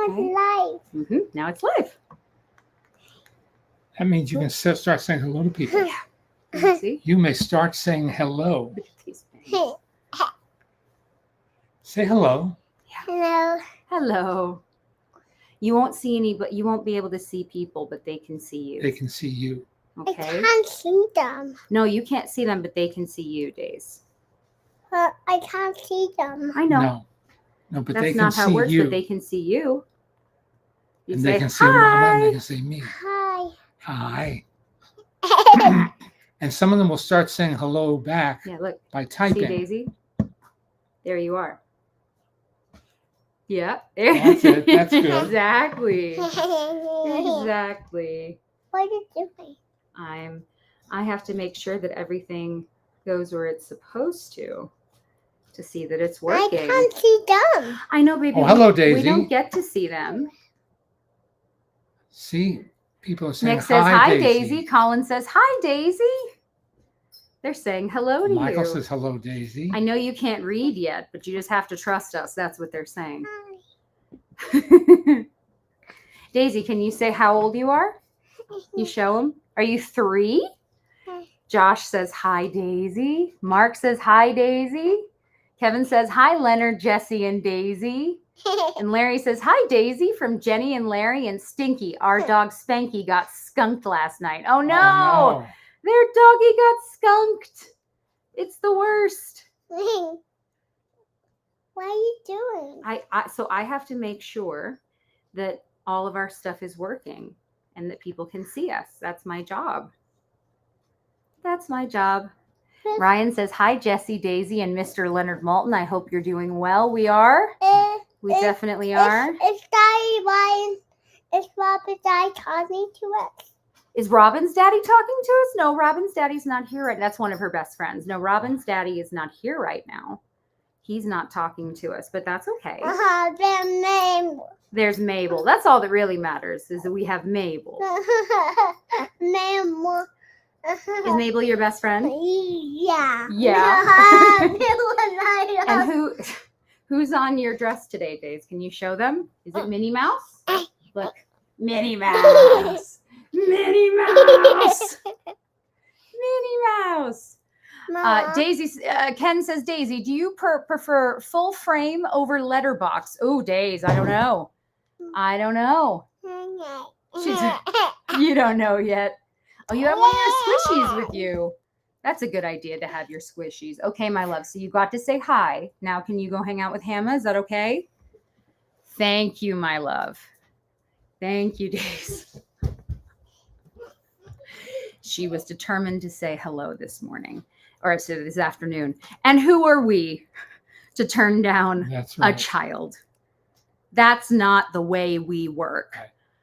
live. Mm-hmm. Now it's live. That means you can start saying hello to people. See? You may start saying hello. Look at these things. Say hello. Hello. Hello. You won't see any, but you won't be able to see people, but they can see you. They can see you. I Okay. can't see them. No, you can't see them, but they can see you, Days. I can't see them. I know. No, but That's they can not how it see works, you. but they can see you. You And say, they can see Mama and they hi. can see me. Hi. Hi. And some of them will start saying hello back Yeah, look. by See, typing. Daisy? There you are. Yeah. That's it. That's good. Exactly. Exactly. What are you doing? I have to make sure that everything goes where it's supposed to see that it's working. I can't see them. I know, baby. Oh, hello, We Daisy. don't get to see them. See, people are saying Nick says, hi, Daisy. Daisy. Colin says, hi, Daisy. They're saying hello to Michael you. says hello, Daisy. I know you can't read yet, but you just have to trust us. That's what they're saying. Hi. Daisy, can you say how old you are? You show them. Are you 3? Josh says, hi, Daisy. Mark says, hi, Daisy. Kevin says, hi, Leonard, Jesse, and Daisy. And Larry says, hi, Daisy, from Jenny and Larry and Stinky. Our dog Spanky got skunked last night. Oh, no. Oh, no. Their doggy got skunked. It's the worst. What are you doing? So I have to make sure that all of our stuff is working and that people can see us. That's my job. That's my job. Ryan says, hi, Jesse, Daisy, and Mr. Leonard Maltin. I hope you're doing well. We are. We definitely are. Is Daddy Ryan, is Robin's daddy talking to us? Is Robin's daddy talking to us? No, Robin's daddy's not here right now. That's one of her best friends. No, Robin's daddy is not here right now. He's not talking to us, but that's okay. Then Mabel. There's Mabel. That's all that really matters is that we have Mabel. Mabel. Is Mabel your best friend? Yeah. Yeah. And And who's on your dress today, Days? Can you show them? Is it Minnie Mouse? Look, Minnie Mouse. Minnie Mouse. Minnie Mouse. Daisy. Ken says, Daisy, do you prefer full frame over letterbox? Oh, Days, I don't know. I don't know. You don't know yet. Oh, you have one of your squishies with you. That's a good idea to have your squishies. Okay, my love. So you got to say hi. Now can you go hang out with Hannah? Is that okay? Thank you, my love. Thank you, Days. She was determined to say hello this morning, or so this afternoon. And who are we to turn down That's right. a child? That's not the way we work.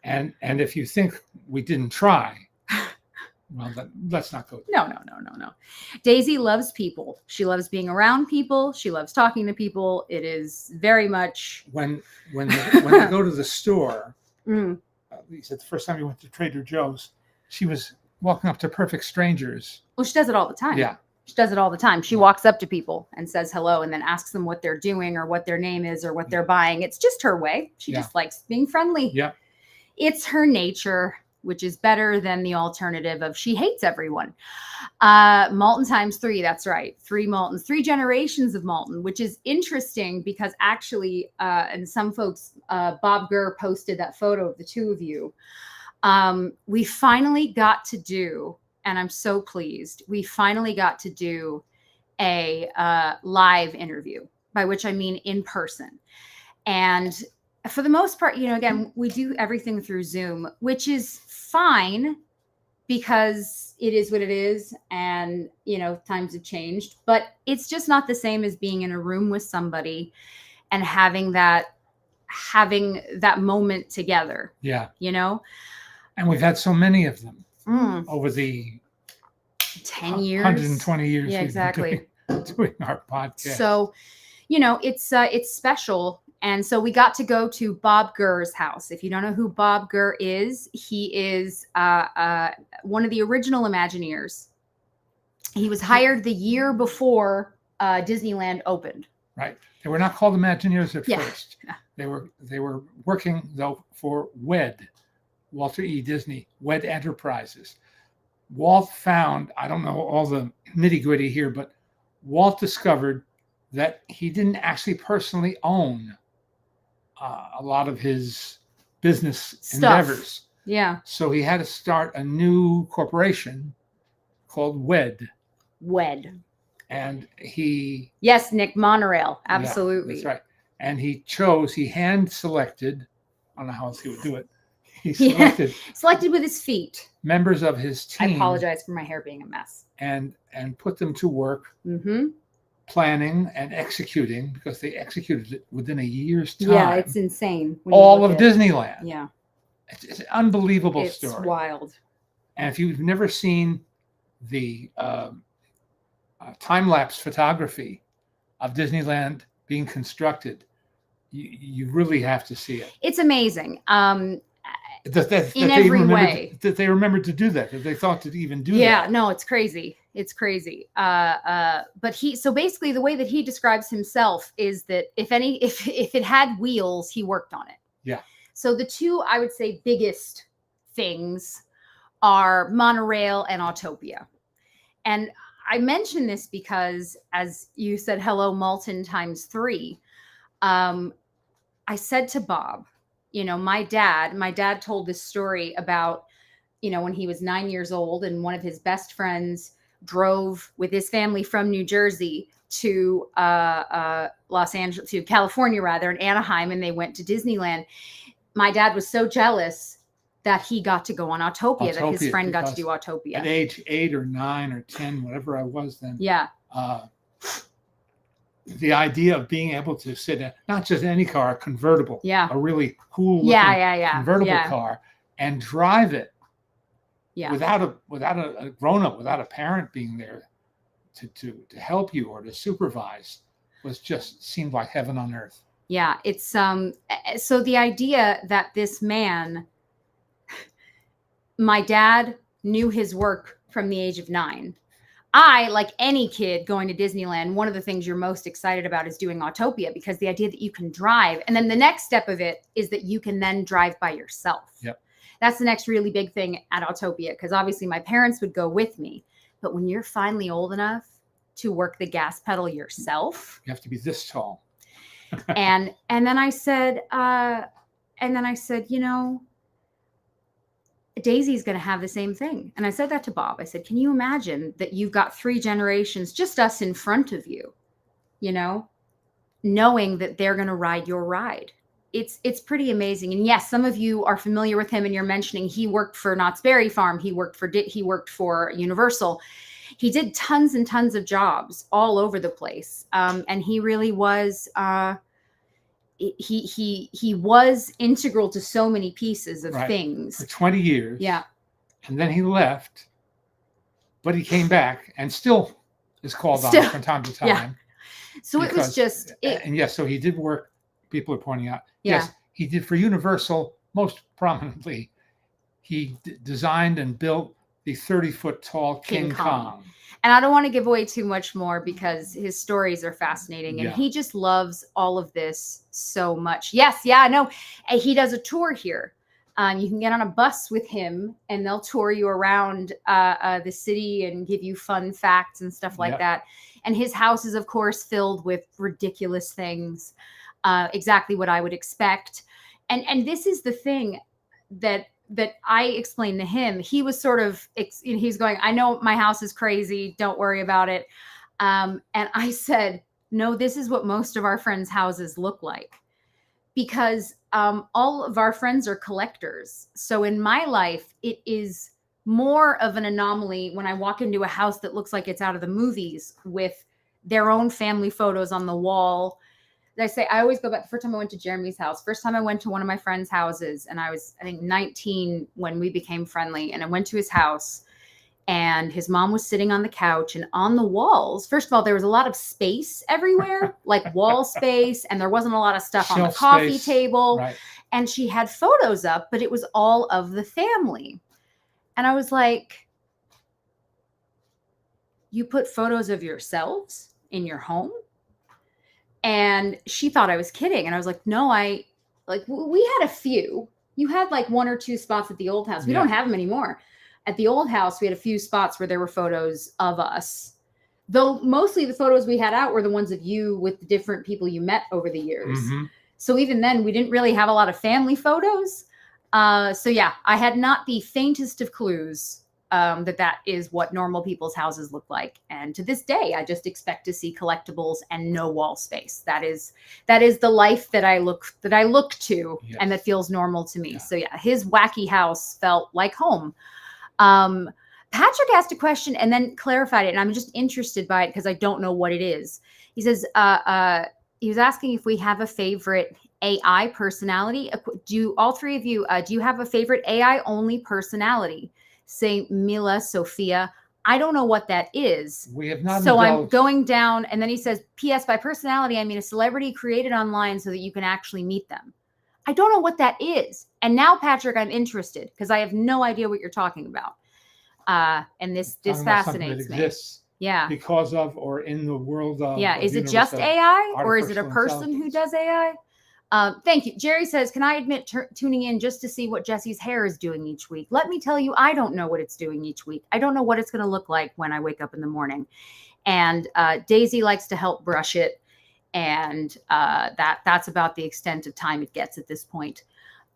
And if you think we didn't try, well, let's not go there. No. Daisy loves people. She loves being around people. She loves talking to people. It is very much When they go to the store, Mm. at least the first time we went to Trader Joe's, she was walking up to perfect strangers. Well, she does it all the time. Yeah. She does it all the time. She walks up to people and says hello and then asks them what they're doing or what their name is or what they're buying. It's just her way. She just likes being friendly. Yeah. It's her nature, which is better than the alternative of she hates everyone. Maltin times 3. That's right. 3 Maltins, 3 generations of Maltin, which is interesting because actually, and some folks, Bob Gurr posted that photo of the 2 of you. We finally got to do, and I'm so pleased, we finally got to do a live interview, by which I mean in person. And for the most part, again, we do everything through Zoom, which is fine because it is what it is. And, times have changed, but it's just not the same as being in a room with somebody and having that moment together. Yeah. And we've had so many of them over the 10 years, 120 years. Yeah, exactly. Doing our podcast. So, it's special. And so we got to go to Bob Gurr's house. If you don't know who Bob Gurr is, he is one of the original Imagineers. He was hired the year before Disneyland opened. Right. They were not called Imagineers at first. They were working though for WED, Walter E. Disney, WED Enterprises. Walt found, I don't know all the nitty gritty here, but Walt discovered that he didn't actually personally own a lot of his business endeavors. Yeah. So he had to start a new corporation called WED. WED. And he. Yes, Nick, monorail. Absolutely. Yeah, that's right. And he hand selected, I don't know how else he would do it. He selected with his feet members of his team. I apologize for my hair being a mess. And put them to work. Mm-hmm. Planning and executing, because they executed it within a year's time. Yeah, it's insane. All of Disneyland. Yeah. It's an unbelievable story. It's wild. And if you've never seen the time-lapse photography of Disneyland being constructed, you really have to see it. It's amazing. In every way. That they remembered to do that they thought to even do that. Yeah, no, it's crazy. It's crazy. But so basically the way that he describes himself is that if it had wheels, he worked on it. Yeah. So the two, I would say, biggest things are monorail and Autopia. And I mention this because, as you said, hello, Maltin times 3. I said to Bob, my dad told this story about, when he was 9 years old and one of his best friends drove with his family from New Jersey to California rather, in Anaheim, and they went to Disneyland. My dad was so jealous that he got to go on Autopia, that his friend got to do Autopia. At age 8 or 9 or 10, whatever I was then. Yeah. The idea of being able to sit in not just any car, a convertible, a really cool convertible car, and drive it without a grown-up, without a parent being there to help you or to supervise, seemed like heaven on earth. Yeah, it's so the idea that this man, my dad knew his work from the age of 9. I, like any kid going to Disneyland, one of the things you're most excited about is doing Autopia, because the idea that you can drive, and then the next step of it is that you can then drive by yourself. Yep. That's the next really big thing at Autopia, because obviously my parents would go with me, but when you're finally old enough to work the gas pedal yourself, you have to be this tall. and then I said, Daisy's going to have the same thing. And I said that to Bob. I said, can you imagine that you've got 3 generations, just us in front of you, knowing that they're going to ride your ride? It's pretty amazing. And yes, some of you are familiar with him, and you're mentioning he worked for Knott's Berry Farm. He worked for Universal. He did tons and tons of jobs all over the place. And he really was, he was integral to so many pieces of things for 20 years. Yeah. And then he left, but he came back and still is called on from time to time. Yeah. So it was just and yes, so he did work, people are pointing out. Yeah. Yes, he did for Universal, most prominently. He designed and built the 30-foot tall King Kong. And I don't want to give away too much more because his stories are fascinating, and he just loves all of this so much. Yes, yeah, no, he does a tour here. You can get on a bus with him, and they'll tour you around the city and give you fun facts and stuff like that. And his house is, of course, filled with ridiculous things, exactly what I would expect. And this is the thing that I explained to him. He was sort of, he's going, I know my house is crazy. Don't worry about it. And I said, no, this is what most of our friends' houses look like, because all of our friends are collectors. So in my life, it is more of an anomaly when I walk into a house that looks like it's out of the movies with their own family photos on the wall. I always go back. The first time I went to Jeremy's house, first time I went to one of my friends' houses, and I was, I think, 19 when we became friendly. And I went to his house, and his mom was sitting on the couch, and on the walls, first of all, there was a lot of space everywhere, like wall space, and there wasn't a lot of stuff on the coffee table. Right. And she had photos up, but it was all of the family. And I was like, you put photos of yourselves in your home? And she thought I was kidding. And I was like, no, we had a few. You had like 1 or 2 spots at the old house. We don't have them anymore. At the old house, we had a few spots where there were photos of us. Though mostly the photos we had out were the ones of you with the different people you met over the years. Mm-hmm. So even then, we didn't really have a lot of family photos. So yeah, I had not the faintest of clues that is what normal people's houses look like. And to this day, I just expect to see collectibles and no wall space. That is the life that I look to, Yes. and that feels normal to me. Yeah. So yeah, his wacky house felt like home. Patrick asked a question and then clarified it, and I'm just interested by it because I don't know what it is. He says, he was asking if we have a favorite AI personality. Do all three of you, do you have a favorite AI only personality? Say Mila, Sophia. I don't know what that is. We have not. So I'm going down, and then he says, P.S. by personality, I mean a celebrity created online so that you can actually meet them. I don't know what that is. And now, Patrick, I'm interested because I have no idea what you're talking about. And this fascinates me. Exists Yeah. because of or in the world of. Yeah. Is it just universal AI or is it a artificial person who intelligence. does AI? Thank you. Jerry says, can I admit tuning in just to see what Jesse's hair is doing each week? Let me tell you, I don't know what it's doing each week. I don't know what it's going to look like when I wake up in the morning. And Daisy likes to help brush it. And that's about the extent of time it gets at this point.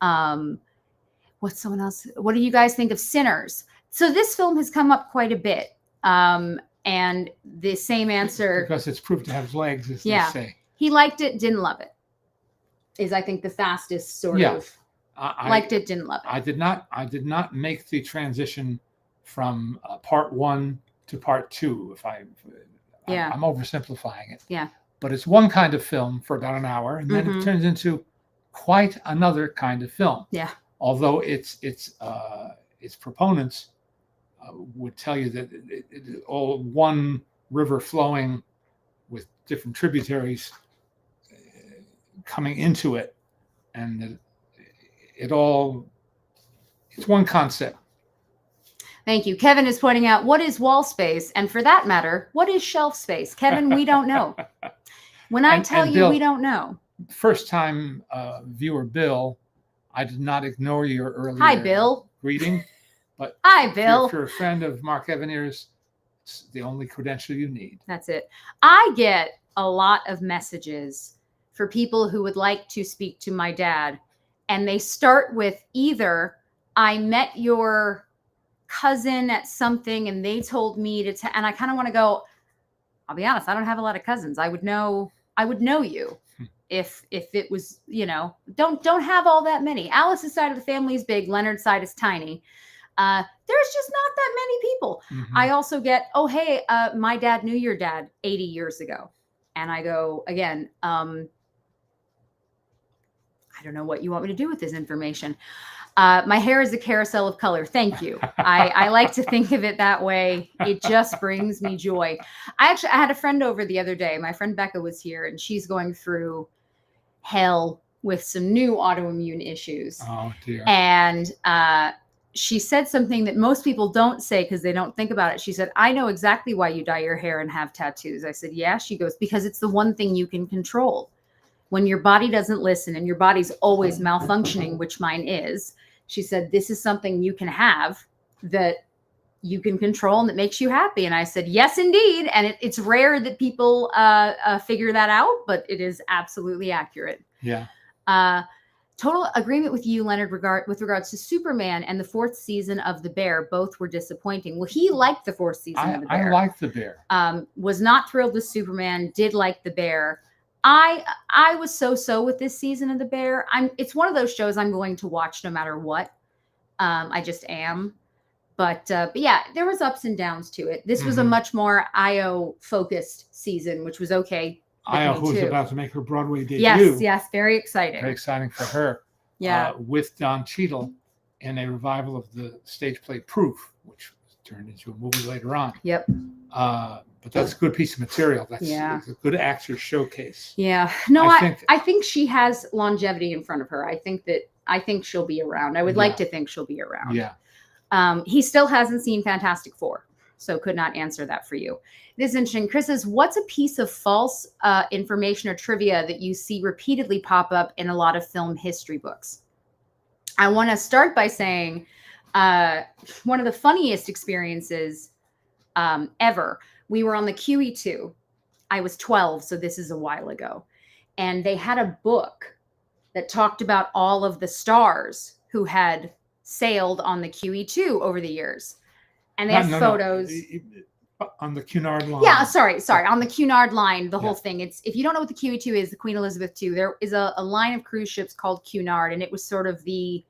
What's someone else? What do you guys think of Sinners? So this film has come up quite a bit. And the same answer. Because it's proved to have legs, as Yeah. they say. He liked it, didn't love it. Is I think the fastest sort of. I liked it, didn't love it. I did not make the transition from part 1 to part 2. I'm oversimplifying it. Yeah. But it's one kind of film for about an hour, and then it turns into quite another kind of film. Yeah. Although its proponents would tell you that it all one river flowing with different tributaries coming into it, and it's one concept. Thank you. Kevin is pointing out, what is wall space? And for that matter, what is shelf space? Kevin, we don't know. When I tell you, Bill, we don't know. First time viewer Bill, I did not ignore your earlier Hi, Bill. greeting. But Hi, Bill. If you're a friend of Mark Evaniere's, it's the only credential you need. That's it. I get a lot of messages for people who would like to speak to my dad. And they start with either, I met your cousin at something and they told me to, and I kind of want to go, I'll be honest, I don't have a lot of cousins. I would know you if it was, don't have all that many. Alice's side of the family is big. Leonard's side is tiny. There's just not that many people. Mm-hmm. I also get, oh, hey, my dad knew your dad 80 years ago. And I go, again, I don't know what you want me to do with this information. My hair is a carousel of color. Thank you. I like to think of it that way. It just brings me joy. I had a friend over the other day. My friend Becca was here, and she's going through hell with some new autoimmune issues. Oh, dear. And she said something that most people don't say because they don't think about it. She said, I know exactly why you dye your hair and have tattoos. I said, yeah. She goes, because it's the one thing you can control. When your body doesn't listen and your body's always malfunctioning, which mine is, she said, this is something you can have that you can control and that makes you happy. And I said, yes, indeed. And it's rare that people figure that out, but it is absolutely accurate. Yeah. Total agreement with you, Leonard, with regards to Superman and the 4th season of The Bear. Both were disappointing. Well, he liked the 4th season of The Bear. I liked The Bear. Was not thrilled with Superman, did like The Bear. I was so with this season of The Bear. It's one of those shows I'm going to watch no matter what. I just am. But yeah, there was ups and downs to it. This was a much more Io focused season, which was okay. Io, who's about to make her Broadway debut. Yes, very exciting. Very exciting for her. Yeah. With Don Cheadle in a revival of the stage play Proof, which was turned into a movie later on. Yep. But that's a good piece of material. It's a good actor's showcase. Yeah. No, I think she has longevity in front of her. I think she'll be around. I would like to think she'll be around. Yeah. He still hasn't seen Fantastic Four. so could not answer that for you. This is interesting. Chris says, what's a piece of false information or trivia that you see repeatedly pop up in a lot of film history books? I want to start by saying one of the funniest experiences ever. We were on the QE2. I was 12, so this is a while ago. And they had a book that talked about all of the stars who had sailed on the QE2 over the years. And they had photos. On the Cunard line. Yeah, sorry. On the Cunard line, the whole thing. It's, if you don't know what the QE2 is, the Queen Elizabeth II, there is a line of cruise ships called Cunard, and it was sort of the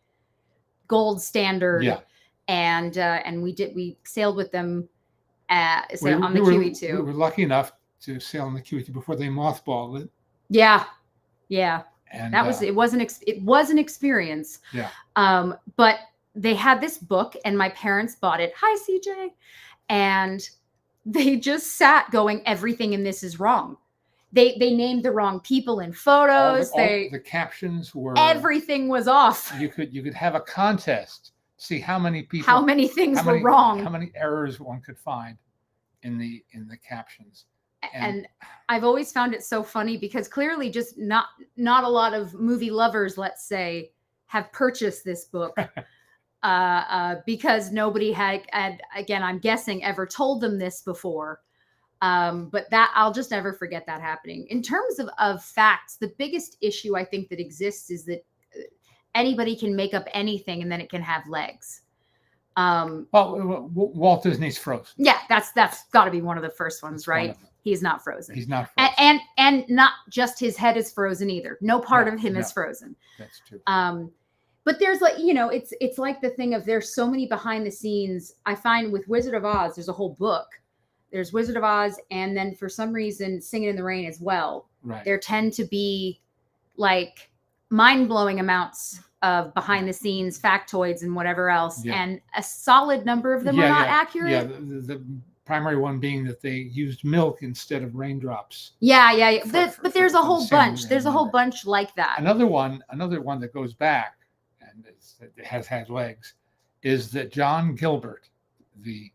gold standard. Yeah. And we sailed with them on the QE2. We were lucky enough to sail on the QE2 before they mothballed it. Yeah. And that was, it was an experience. Yeah. But they had this book and my parents bought it. Hi, CJ. And they just sat going, everything in this is wrong. They named the wrong people in photos. The captions were, everything was off. You could have a contest, see how many things were wrong, how many errors one could find in the captions. And I've always found it so funny because clearly just not a lot of movie lovers, let's say, have purchased this book because nobody had, again, I'm guessing, ever told them this before. But that, I'll just never forget that happening. In terms of facts, the biggest issue I think that exists is that anybody can make up anything and then it can have legs. Walt Disney's Frozen. Yeah, that's got to be one of the first ones, right? He's not frozen. He's not frozen. And not just his head is frozen either. No part of him is frozen. That's true. But there's like, it's like the thing of, there's so many behind the scenes. I find with Wizard of Oz, there's a whole book. There's Wizard of Oz, and then for some reason, Singing in the Rain as well. Right. There tend to be like mind-blowing amounts of behind the scenes factoids and whatever else. Yeah. And a solid number of them are not accurate. Yeah. The primary one being that they used milk instead of raindrops. Yeah. But there's a whole bunch. There's a whole bunch like that. Another one that goes back and it has had legs is that John Gilbert, the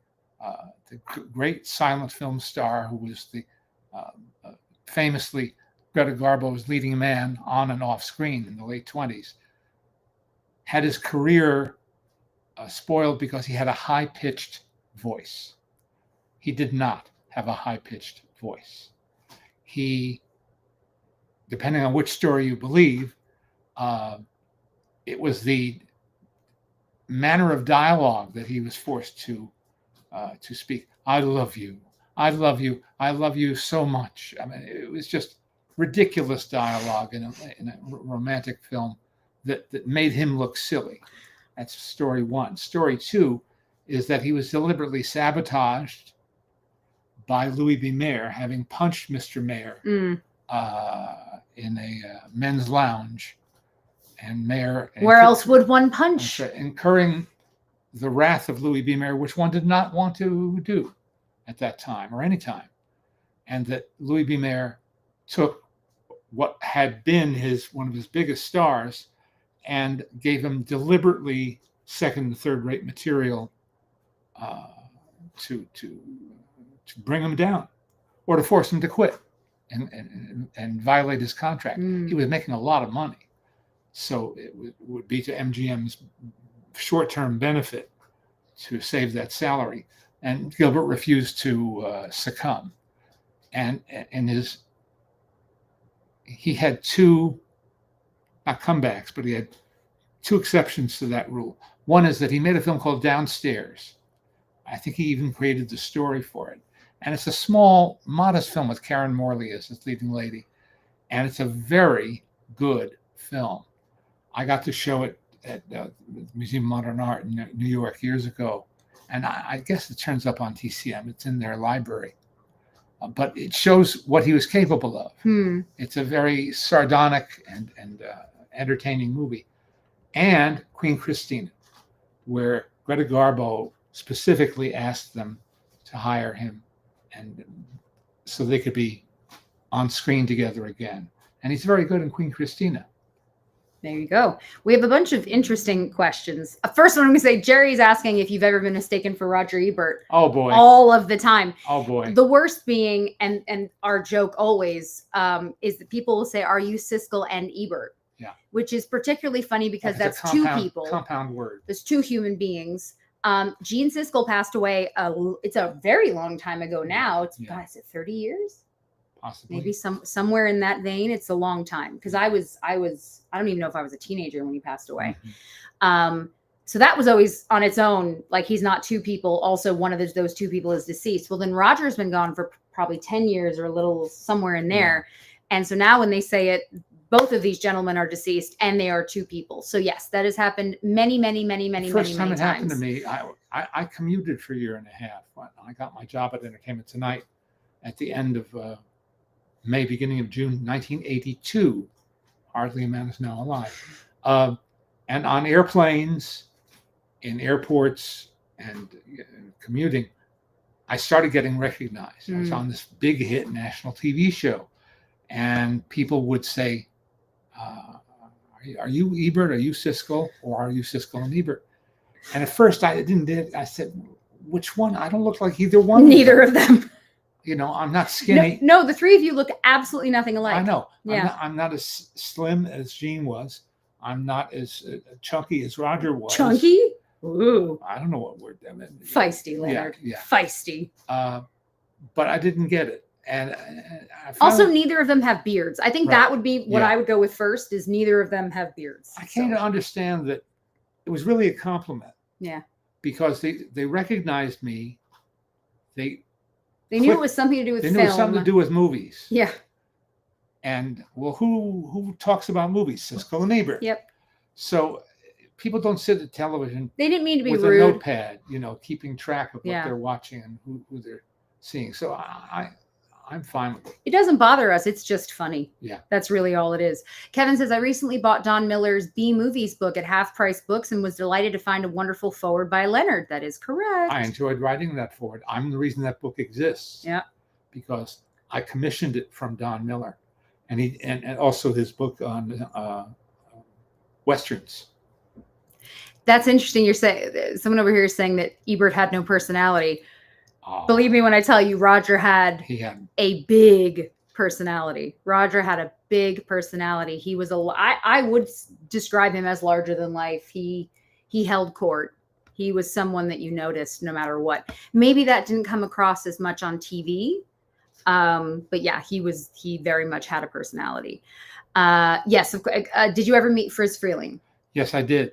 great silent film star who was the famously Greta Garbo's leading man on and off screen in the late 1920s, had his career spoiled because he had a high-pitched voice. He did not have a high-pitched voice. He, depending on which story you believe, it was the manner of dialogue that he was forced to speak. I love you. I love you. I love you so much. I mean, it was just ridiculous dialogue in a romantic film that made him look silly. That's story one. Story two is that he was deliberately sabotaged by Louis B. Mayer, having punched Mr. Mayer in a men's lounge. And Mayer... Where else would one punch? Incurring the wrath of Louis B. Mayer, which one did not want to do at that time or any time. And that Louis B. Mayer took what had been one of his biggest stars and gave him deliberately second and third rate material to bring him down or to force him to quit and violate his contract. He was making a lot of money. So it would be to MGM's short-term benefit to save that salary. And Gilbert refused to succumb. And he had two, not comebacks, but he had two exceptions to that rule. One is that he made a film called Downstairs. I think he even created the story for it. And it's a small, modest film with Karen Morley as its leading lady. And it's a very good film. I got to show it at the Museum of Modern Art in New York years ago. And I guess it turns up on TCM. It's in their library. But it shows what he was capable of. It's a very sardonic and entertaining movie. And Queen Christina, where Greta Garbo specifically asked them to hire him and so they could be on screen together again. And he's very good in Queen Christina. There you go. We have a bunch of interesting questions. First one, I'm going to say Jerry's asking if you've ever been mistaken for Roger Ebert. Oh boy. All of the time. Oh boy. The worst being, and our joke always is that people will say, "Are you Siskel and Ebert?" Yeah. Which is particularly funny because Like it's that's a two people. Compound word. There's two human beings. Gene Siskel passed away. It's a very long time ago now. It's God, is it 30 years? Possibly. Maybe somewhere in that vein. It's a long time because I don't even know if I was a teenager when he passed away. Mm-hmm. So that was always on its own. Like he's not two people. Also, one of those two people is deceased. Well, then Roger's been gone for probably 10 years or a little somewhere in there. Yeah. And so now when they say it, both of these gentlemen are deceased and they are two people. So yes, that has happened many times. First time it happened to me, I commuted for a year and a half. I got my job at Entertainment Tonight at the end of May, beginning of June 1982. Hardly a man is now alive. And on airplanes, in airports, and commuting, I started getting recognized. I was on this big hit national TV show. And people would say, are you Ebert? Are you Siskel? Or are you Siskel and Ebert? And at first I didn't get it. I said, which one? I don't look like either one. Neither of them. You know, I'm not skinny. No, the three of you look absolutely nothing alike. I know. Yeah. I'm not as slim as Gene was. I'm not as chunky as Roger was. Chunky? Ooh. I don't know what word that meant. Feisty, Leonard. Yeah. Feisty. But I didn't get it. And also, neither of them have beards. I think that would be what Yeah. I would go with first, is neither of them have beards. I came to understand that it was really a compliment. Yeah. Because they recognized me. They knew it was something to do with They film. knew it was something to do with movies. Yeah. And well, who talks about movies? Siskel and Ebert. Yep. So people don't sit at television. They didn't mean to be with rude. a notepad, keeping track of what Yeah. they're watching and who they're seeing. So I'm fine with it. It doesn't bother us. It's just funny. Yeah. That's really all it is. Kevin says, I recently bought Don Miller's B Movies book at Half Price Books and was delighted to find a wonderful foreword by Leonard. That is correct. I enjoyed writing that forward. I'm the reason that book exists. Yeah. Because I commissioned it from Don Miller. And also his book on Westerns. That's interesting. You're saying, someone over here is saying that Ebert had no personality. Believe me when I tell you, Roger had a big personality. Roger had a big personality. He was I would describe him as larger than life. He held court. He was someone that you noticed no matter what. Maybe that didn't come across as much on TV. But yeah, he very much had a personality. Yes. Did you ever meet Friz Freleng? Yes, I did.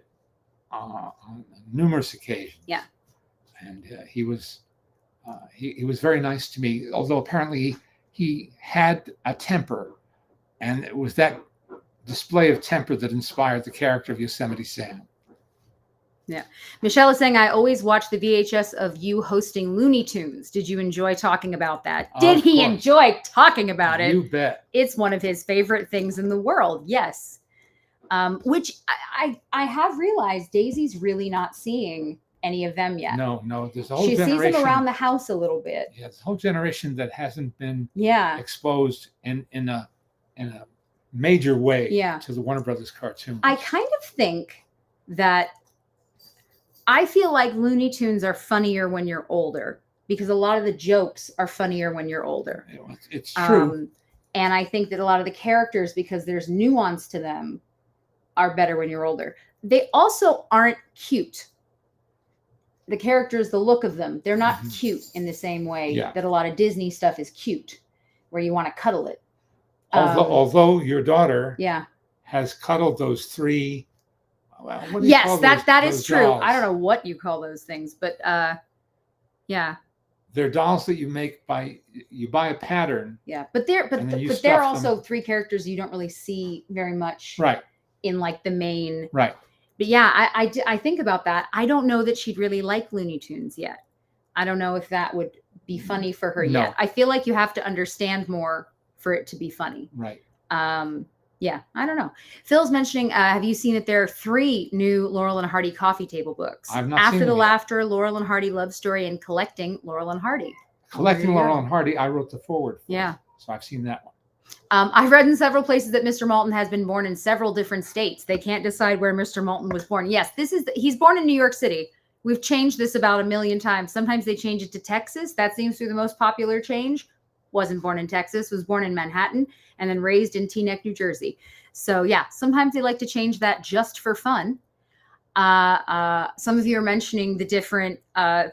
On numerous occasions. Yeah. And he was very nice to me, although apparently he had a temper, and it was that display of temper that inspired the character of Yosemite Sam. Yeah. Michelle is saying, I always watch the VHS of you hosting Looney Tunes. Did you enjoy talking about that? Did he enjoy talking about it? You bet. It's one of his favorite things in the world. Yes. Which I have realized Daisy's really not seeing any of them yet. No, there's a whole she generation. She sees them around the house a little bit. Yeah, there's a whole generation that hasn't been exposed in a major way to the Warner Brothers cartoons. I kind of think that I feel like Looney Tunes are funnier when you're older because a lot of the jokes are funnier when you're older. It's true. And I think that a lot of the characters, because there's nuance to them, are better when you're older. They also aren't cute. The characters, the look of them, they're not cute in the same way that a lot of Disney stuff is cute, where you want to cuddle it. Although your daughter has cuddled those three. Well, what do you call that is true. Dolls? I don't know what you call those things, but yeah. They're dolls that you buy a pattern. Yeah, but they're also three characters you don't really see very much. Right. In like the main. Right. But yeah, I think about that. I don't know that she'd really like Looney Tunes yet. I don't know if that would be funny for her yet. I feel like you have to understand more for it to be funny. Right. Yeah, I don't know. Phil's mentioning, have you seen that there are 3 new Laurel and Hardy coffee table books? I've not After seen the them Laughter, Laurel and Hardy Love Story, and Collecting Laurel and Hardy. Collecting Laurel and Hardy, I wrote the forward for. Yeah. So I've seen that one. I've read in several places that Mr. Maltin has been born in several different states. They can't decide where Mr. Maltin was born. Yes, he's born in New York City. We've changed this about a million times. Sometimes they change it to Texas. That seems to be the most popular change. Wasn't born in Texas, was born in Manhattan, and then raised in Teaneck, New Jersey. So yeah, sometimes they like to change that just for fun. Some of you are mentioning the different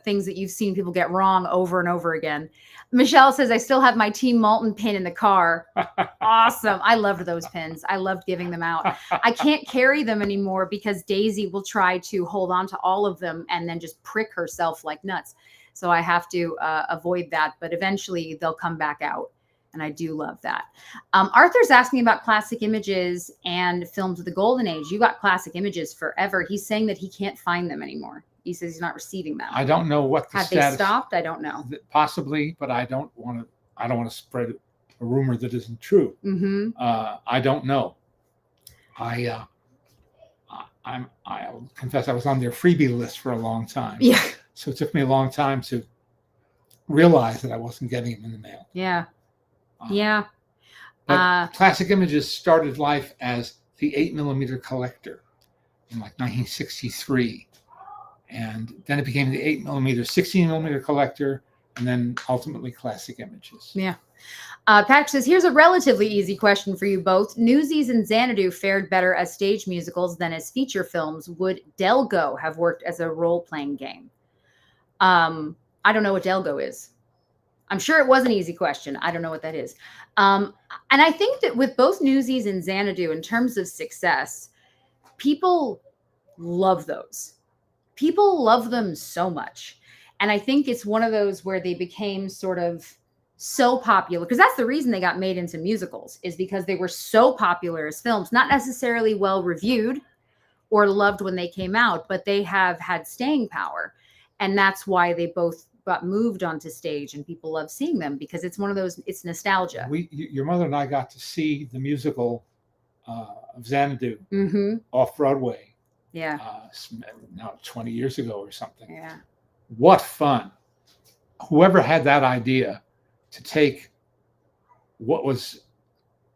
things that you've seen people get wrong over and over again. Michelle says, I still have my Team Maltin pin in the car. Awesome. I loved those pins. I loved giving them out. I can't carry them anymore because Daisy will try to hold on to all of them and then just prick herself like nuts. So I have to avoid that, but eventually they'll come back out. And I do love that. Arthur's asking about classic images and films of the golden age. You got classic images forever. He's saying that he can't find them anymore. He says he's not receiving them. I don't know what the Have status. they stopped? I don't know. Possibly, but I don't want to spread a rumor that isn't true. Mm-hmm. I don't know. I'll confess I was on their freebie list for a long time. Yeah. So it took me a long time to realize that I wasn't getting them in the mail. Yeah. Yeah. But Classic Images started life as the 8mm collector in like 1963. And then it became the 8mm, 16mm collector, and then ultimately Classic Images. Yeah. Patrick says, here's a relatively easy question for you both. Newsies and Xanadu fared better as stage musicals than as feature films. Would Delgo have worked as a role-playing game? I don't know what Delgo is. I'm sure it was an easy question. I don't know what that is. And I think that with both Newsies and Xanadu, in terms of success, people love those. People love them so much. And I think it's one of those where they became sort of so popular, because that's the reason they got made into musicals, is because they were so popular as films, not necessarily well reviewed or loved when they came out, but they have had staying power. And that's why they both got moved onto stage, and people love seeing them because it's one of those, it's nostalgia. Your mother and I got to see the musical of Xanadu Mm-hmm. off Broadway. Yeah. Now 20 years ago or something. Yeah. What fun. Whoever had that idea to take what was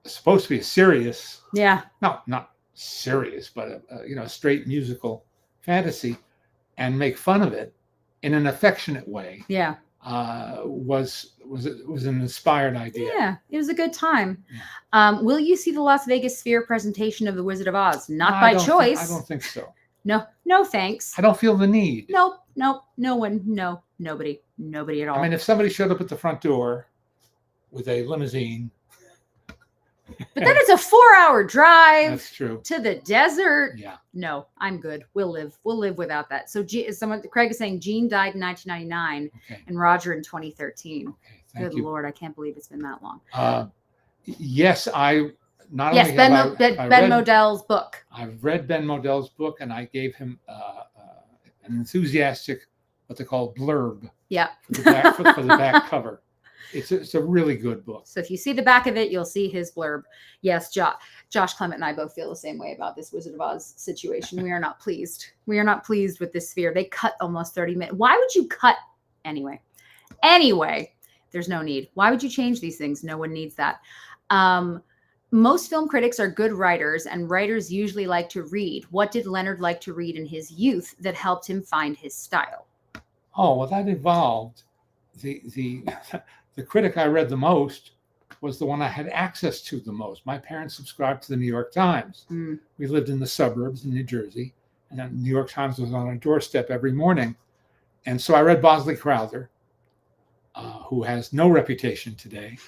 supposed to be a serious, Yeah. no, not serious, but a straight musical fantasy, and make fun of it in an affectionate way. Yeah. Was an inspired idea. Yeah, it was a good time. Yeah. Will you see the Las Vegas Sphere presentation of The Wizard of Oz? Not by choice. I don't think so. No, thanks. I don't feel the need. Nope, no one, nobody at all. I mean, if somebody showed up at the front door with a limousine. But then it's a 4-hour drive. That's true. To the desert. Yeah. No, I'm good. We'll live without that. So Craig is saying Gene died in 1999 and Roger in 2013. Okay, thank Good you. Lord, I can't believe it's been that long. Yes, Ben Modell's book. I've read Ben Modell's book, and I gave him an enthusiastic, what they call blurb. Yeah. For the back cover. It's a really good book. So if you see the back of it, you'll see his blurb. Yes, Josh Clement and I both feel the same way about this Wizard of Oz situation. We are not pleased. We are not pleased with this sphere. They cut almost 30 minutes. Why would you cut? Anyway, there's no need. Why would you change these things? No one needs that. Most film critics are good writers, and writers usually like to read. What did Leonard like to read in his youth that helped him find his style? Oh, well, that evolved. The critic I read the most was the one I had access to the most. My parents subscribed to the New York Times. Mm. We lived in the suburbs in New Jersey, and the New York Times was on our doorstep every morning. And so I read Bosley Crowther, who has no reputation today,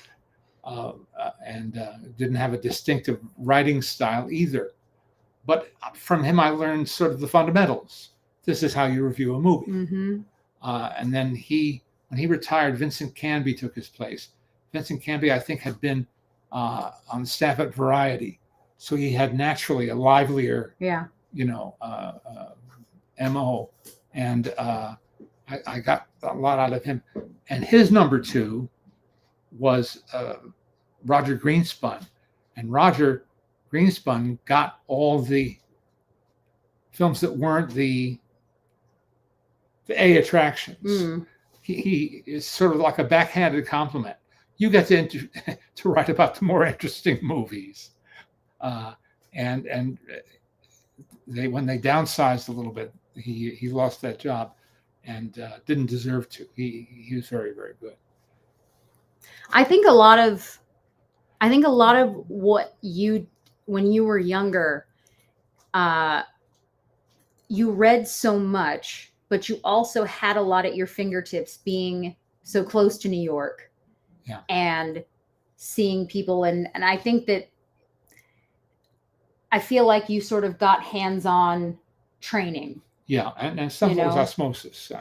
and didn't have a distinctive writing style either. But from him, I learned sort of the fundamentals. This is how you review a movie. Mm-hmm. And then when he retired, Vincent Canby took his place. Vincent Canby, I think, had been on staff at Variety, so he had naturally a livelier, MO, and I got a lot out of him. And his number two was Roger Greenspun, and Roger Greenspun got all the films that weren't the A attractions. Mm. He is sort of like a backhanded compliment. you get to write about the more interesting movies. And they when they downsized a little bit, he lost that job and didn't deserve to. He was very, very good. I think a lot of what you, when you were younger, you read so much, but you also had a lot at your fingertips, being so close to New York. Yeah. And seeing people. And I think that I feel like you sort of got hands-on training. Yeah, and some You of it was know? osmosis. So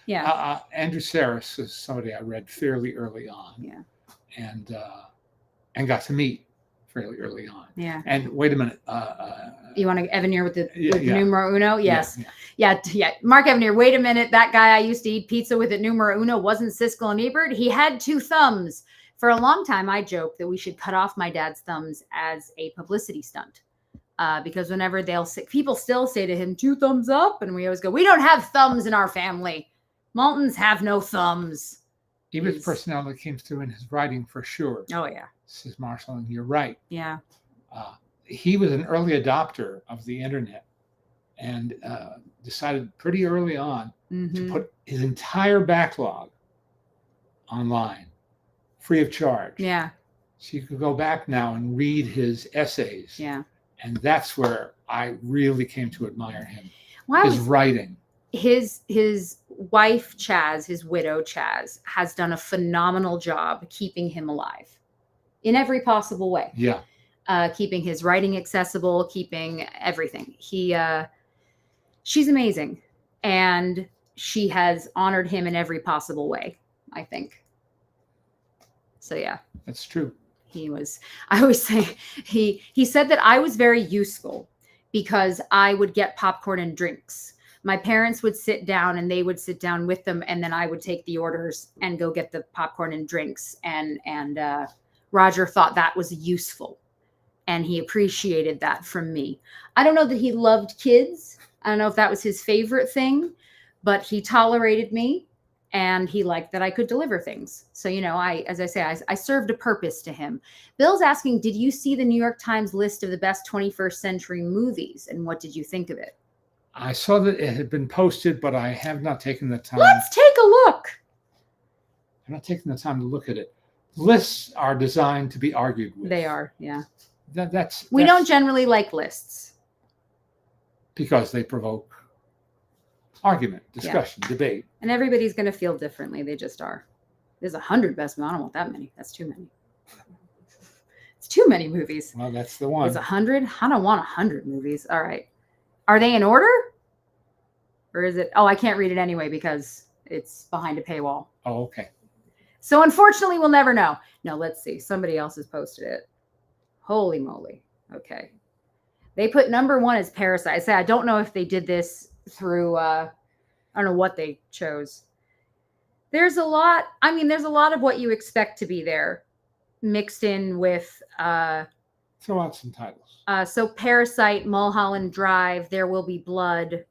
Yeah. Andrew Sarris is somebody I read fairly early on. Yeah. And got to meet fairly early on. Yeah. And wait a minute. You want to Evanier with the Yeah. numero uno? Yes. Yeah. Yeah. Mark Evanier, wait a minute. That guy I used to eat pizza with at numero uno wasn't Siskel and Ebert. He had 2 thumbs. For a long time, I joked that we should cut off my dad's thumbs as a publicity stunt. Because whenever people still say to him, 2 thumbs up. And we always go, we don't have thumbs in our family. Maltins have no thumbs. Even his personality came through in his writing for sure. Oh, yeah. Says Marshall, and you're right. Yeah. He was an early adopter of the internet and decided pretty early on to put his entire backlog online, free of charge. Yeah. So you could go back now and read his essays. Yeah. And that's where I really came to admire him. Wow. His writing. His wife, Chaz, his widow, Chaz, has done a phenomenal job keeping him alive in every possible way. Yeah. Keeping his writing accessible, keeping everything. She's amazing. And she has honored him in every possible way, I think. So, yeah. That's true. I always say, he said that I was very useful because I would get popcorn and drinks. My parents would sit down and they would sit down with them. And then I would take the orders and go get the popcorn and drinks. And Roger thought that was useful. And he appreciated that from me. I don't know that he loved kids. I don't know if that was his favorite thing, but he tolerated me and he liked that I could deliver things. So, as I say, I served a purpose to him. Bill's asking, did you see the New York Times list of the best 21st century movies? And what did you think of it? I saw that it had been posted, but I have not taken the time. Let's take a look. I'm not taking the time to look at it. Lists are designed to be argued with. They are, yeah. We don't generally like lists. Because they provoke argument, discussion, debate. And everybody's going to feel differently. They just are. There's 100 best movies. I don't want that many. That's too many. It's too many movies. Well, that's the one. There's 100. I don't want 100 movies. All right. Are they in order? Or is it? Oh, I can't read it anyway because it's behind a paywall. Oh, okay. So unfortunately, we'll never know. No, let's see. Somebody else has posted it. Holy moly. Okay. They put number 1 as Parasite. I don't know if they did this through, I don't know what they chose. There's a lot of what you expect to be there mixed in with, throw out some titles. So Parasite, Mulholland Drive, There Will Be Blood,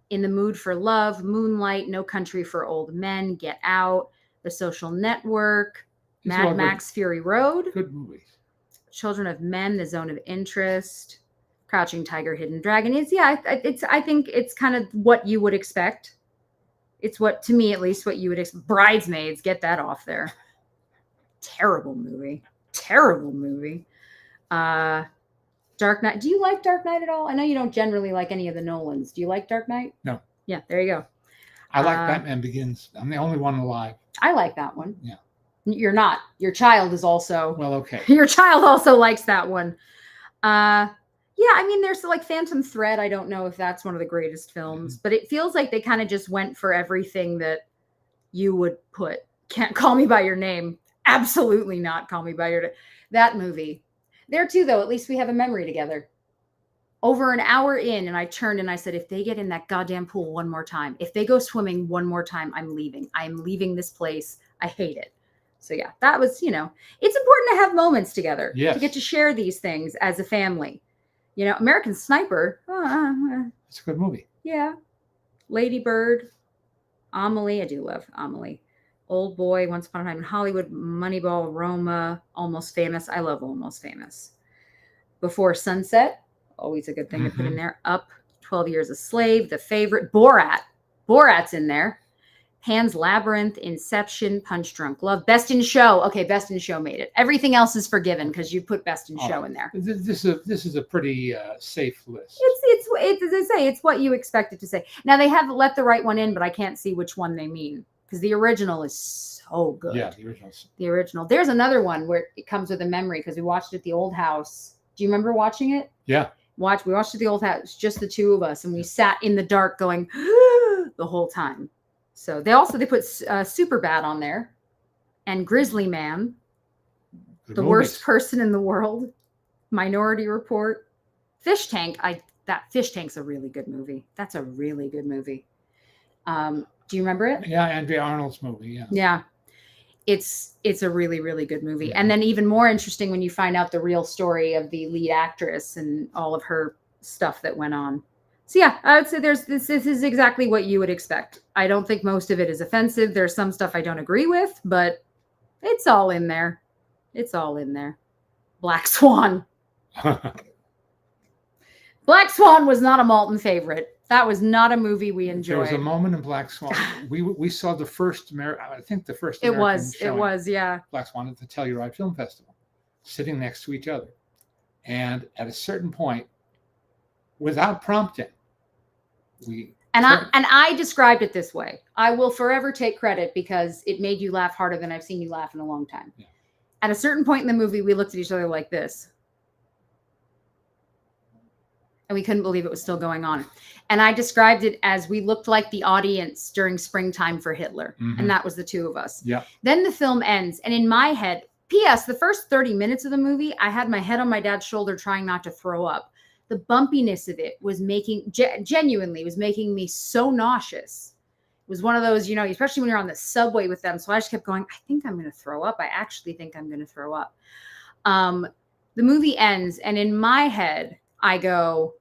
In the Mood for Love, Moonlight, No Country for Old Men, Get Out, The Social Network, Mad Max Fury Road. Good movies. Children of Men, The Zone of Interest, Crouching Tiger, Hidden Dragon. I think it's kind of what you would expect. It's what, to me at least, what you would expect. Bridesmaids, get that off there. Terrible movie. Dark Knight. Do you like Dark Knight at all? I know you don't generally like any of the Nolans. Do you like Dark Knight? No. Yeah, there you go. I like Batman Begins. I'm the only one alive. I like that one. Yeah. You're not. Your child is also. Well, okay. Your child also likes that one. There's like Phantom Thread. I don't know if that's one of the greatest films, but it feels like they kind of just went for everything that you would put. Can't Call Me by Your Name. Absolutely not Call Me by Your Name. That movie. There too, though, at least we have a memory together. Over an hour in, and I turned and I said, if they get in that goddamn pool one more time, if they go swimming one more time, I'm leaving. I'm leaving this place. I hate it. So yeah, that was, it's important to have moments together. Yes. To get to share these things as a family. American Sniper. It's a good movie. Yeah. Lady Bird. Amelie. I do love Amelie. Old Boy, Once Upon a Time in Hollywood, Moneyball, Roma, Almost Famous. I love Almost Famous. Before Sunset, always a good thing to put in there. Up, 12 Years a Slave, The Favorite, Borat. Borat's in there. Pan's Labyrinth, Inception, Punch Drunk Love, Best in Show. Okay, Best in Show made it. Everything else is forgiven because you put Best in Show in there. This is a pretty safe list. It's as I say, it's what you expect it to say. Now they have let the right one in, but I can't see which one they mean because the original is so good. Yeah, the original. The original. There's another one where it comes with a memory because we watched it at the old house. Do you remember watching it? Yeah. We watched it at the old house, just the two of us, and we sat in the dark going the whole time. So they put Superbad on there, and Grizzly Man, The Worst Person in the World, Minority Report, Fish Tank. That Fish Tank's a really good movie. That's a really good movie. Do you remember it? Yeah, Andrea Arnold's movie. Yeah. Yeah. It's a really, really good movie. And then even more interesting when you find out the real story of the lead actress and all of her stuff that went on. So yeah, I would say this is exactly what you would expect. I don't think most of it is offensive. There's some stuff I don't agree with, but it's all in there. It's all in there. Black Swan. Black Swan was not a Maltin favorite. That was not a movie we enjoyed. There was a moment in Black Swan. we saw the first I think the first It American was, yeah. Black Swan at the Telluride Film Festival, sitting next to each other. And at a certain point, without prompting, I described it this way. I will forever take credit because it made you laugh harder than I've seen you laugh in a long time. Yeah. At a certain point in the movie, we looked at each other like this. And we couldn't believe it was still going on. And I described it as we looked like the audience during Springtime for Hitler. Mm-hmm. And that was the two of us. Yeah. Then the film ends. And in my head, P.S., the first 30 minutes of the movie, I had my head on my dad's shoulder trying not to throw up. The bumpiness of it was genuinely was making me so nauseous. It was one of those, especially when you're on the subway with them. So I just kept going, I think I'm going to throw up. I actually think I'm going to throw up. The movie ends. And in my head, I go,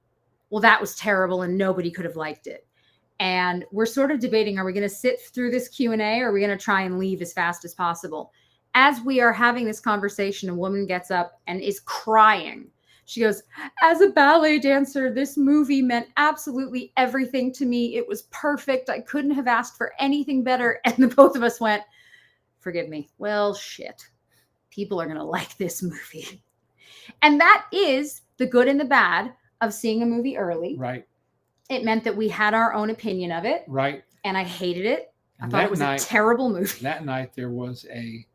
well, that was terrible and nobody could have liked it. And we're sort of debating, are we going to sit through this Q&A or are we going to try and leave as fast as possible? As we are having this conversation, a woman gets up and is crying. She goes, as a ballet dancer, this movie meant absolutely everything to me. It was perfect. I couldn't have asked for anything better. And the both of us went, forgive me. Well, shit. People are going to like this movie. And that is the good and the bad of seeing a movie early. Right. It meant that we had our own opinion of it. Right. And I hated it. And I thought it was a terrible movie. That night there was a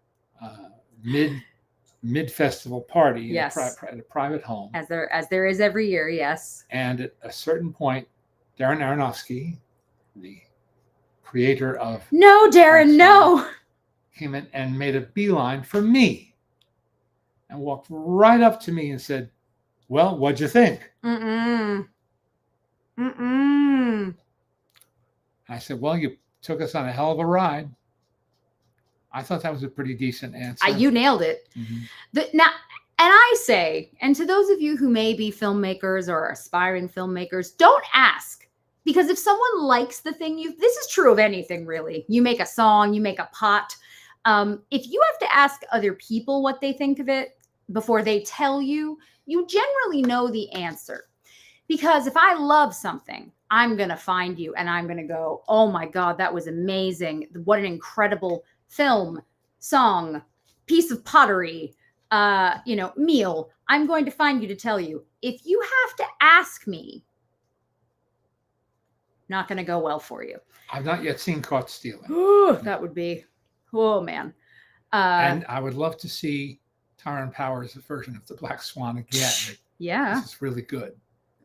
mid-festival party yes. at a private home. As there is every year, yes. And at a certain point, Darren Aronofsky, the creator of No, Darren, no. Came in and made a beeline for me and walked right up to me and said, well, what'd you think? I said, well, you took us on a hell of a ride. I thought that was a pretty decent answer. You nailed it. Mm-hmm. Now, and I say, and to those of you who may be filmmakers or aspiring filmmakers, don't ask. Because if someone likes the thing this is true of anything really. You make a song, you make a pot. If you have to ask other people what they think of it before they tell you, you generally know the answer. Because if I love something, I'm going to find you and I'm going to go, oh my God, that was amazing. What an incredible film, song, piece of pottery, meal. I'm going to find you to tell you. If you have to ask me, not going to go well for you. I've not yet seen Caught Stealing. Ooh, that would be, oh man. And I would love to see Tyrone Power's version of The Black Swan again. Yeah. This is really good.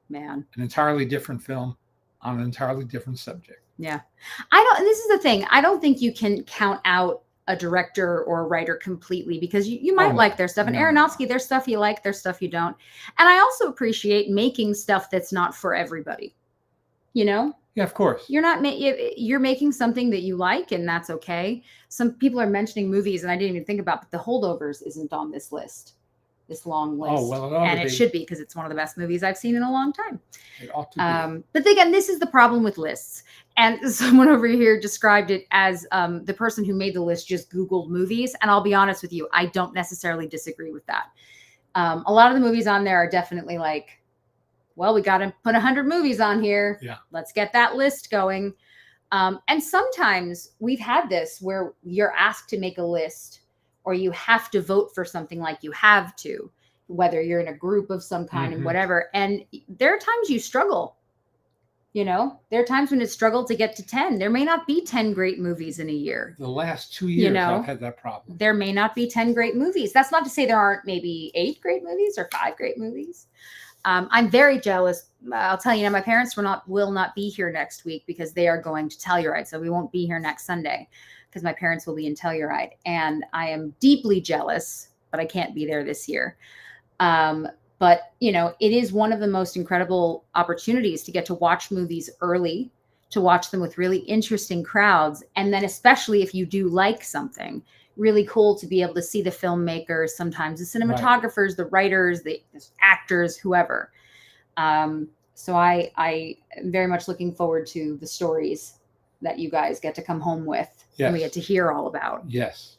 Man. An entirely different film on an entirely different subject. Yeah. This is the thing. I don't think you can count out a director or a writer completely because you might like their stuff. And Aronofsky, there's stuff you like, there's stuff you don't. And I also appreciate making stuff that's not for everybody. Yeah, of course. You're making something that you like, and that's okay. Some people are mentioning movies, and I didn't even think about, but The Holdovers isn't on this list. this long list. Oh, well, it ought and to it be. should be, because it's one of the best movies I've seen in a long time. It ought to be. But again, this is the problem with lists. And someone over here described it as the person who made the list just Googled movies. And I'll be honest with you, I don't necessarily disagree with that. A lot of the movies on there are definitely like, well, we got to put 100 movies on here. Yeah. Let's get that list going. And sometimes we've had this where you're asked to make a list, or you have to vote for something, like you have to, whether you're in a group of some kind and whatever. And there are times you struggle. You know, there are times when it's struggled to get to 10. There may not be 10 great movies in a year. The last 2 years, I've had that problem. There may not be 10 great movies. That's not to say there aren't maybe 8 great movies or 5 great movies. I'm very jealous. I'll tell you, my parents will not be here next week because they are going to Telluride. So we won't be here next Sunday because my parents will be in Telluride. And I am deeply jealous, but I can't be there this year. But, you know, it is one of the most incredible opportunities to get to watch movies early, to watch them with really interesting crowds. And then especially if you do like something, really cool to be able to see the filmmakers, sometimes the cinematographers, the writers, the actors, whoever. So I am very much looking forward to the stories that you guys get to come home with and we get to hear all about. Yes.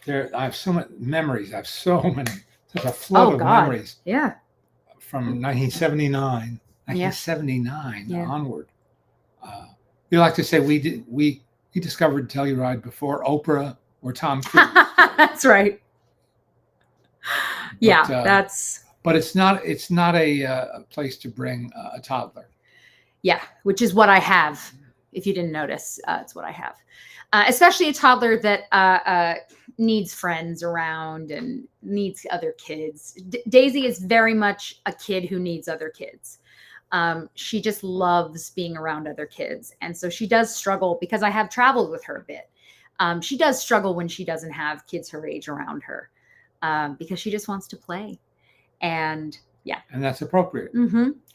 I have so many memories. I have such a flood of memories. Yeah. From 1979 onward. We like to say we discovered Telluride before Oprah or Tom Cruise. That's right. But it's not a place to bring a toddler. Yeah, which is what I have. If you didn't notice, it's what I have. Especially a toddler that needs friends around and needs other kids. Daisy is very much a kid who needs other kids. She just loves being around other kids. And so she does struggle, because I have traveled with her a bit. She does struggle when she doesn't have kids her age around her, because she just wants to play. And yeah. And that's appropriate.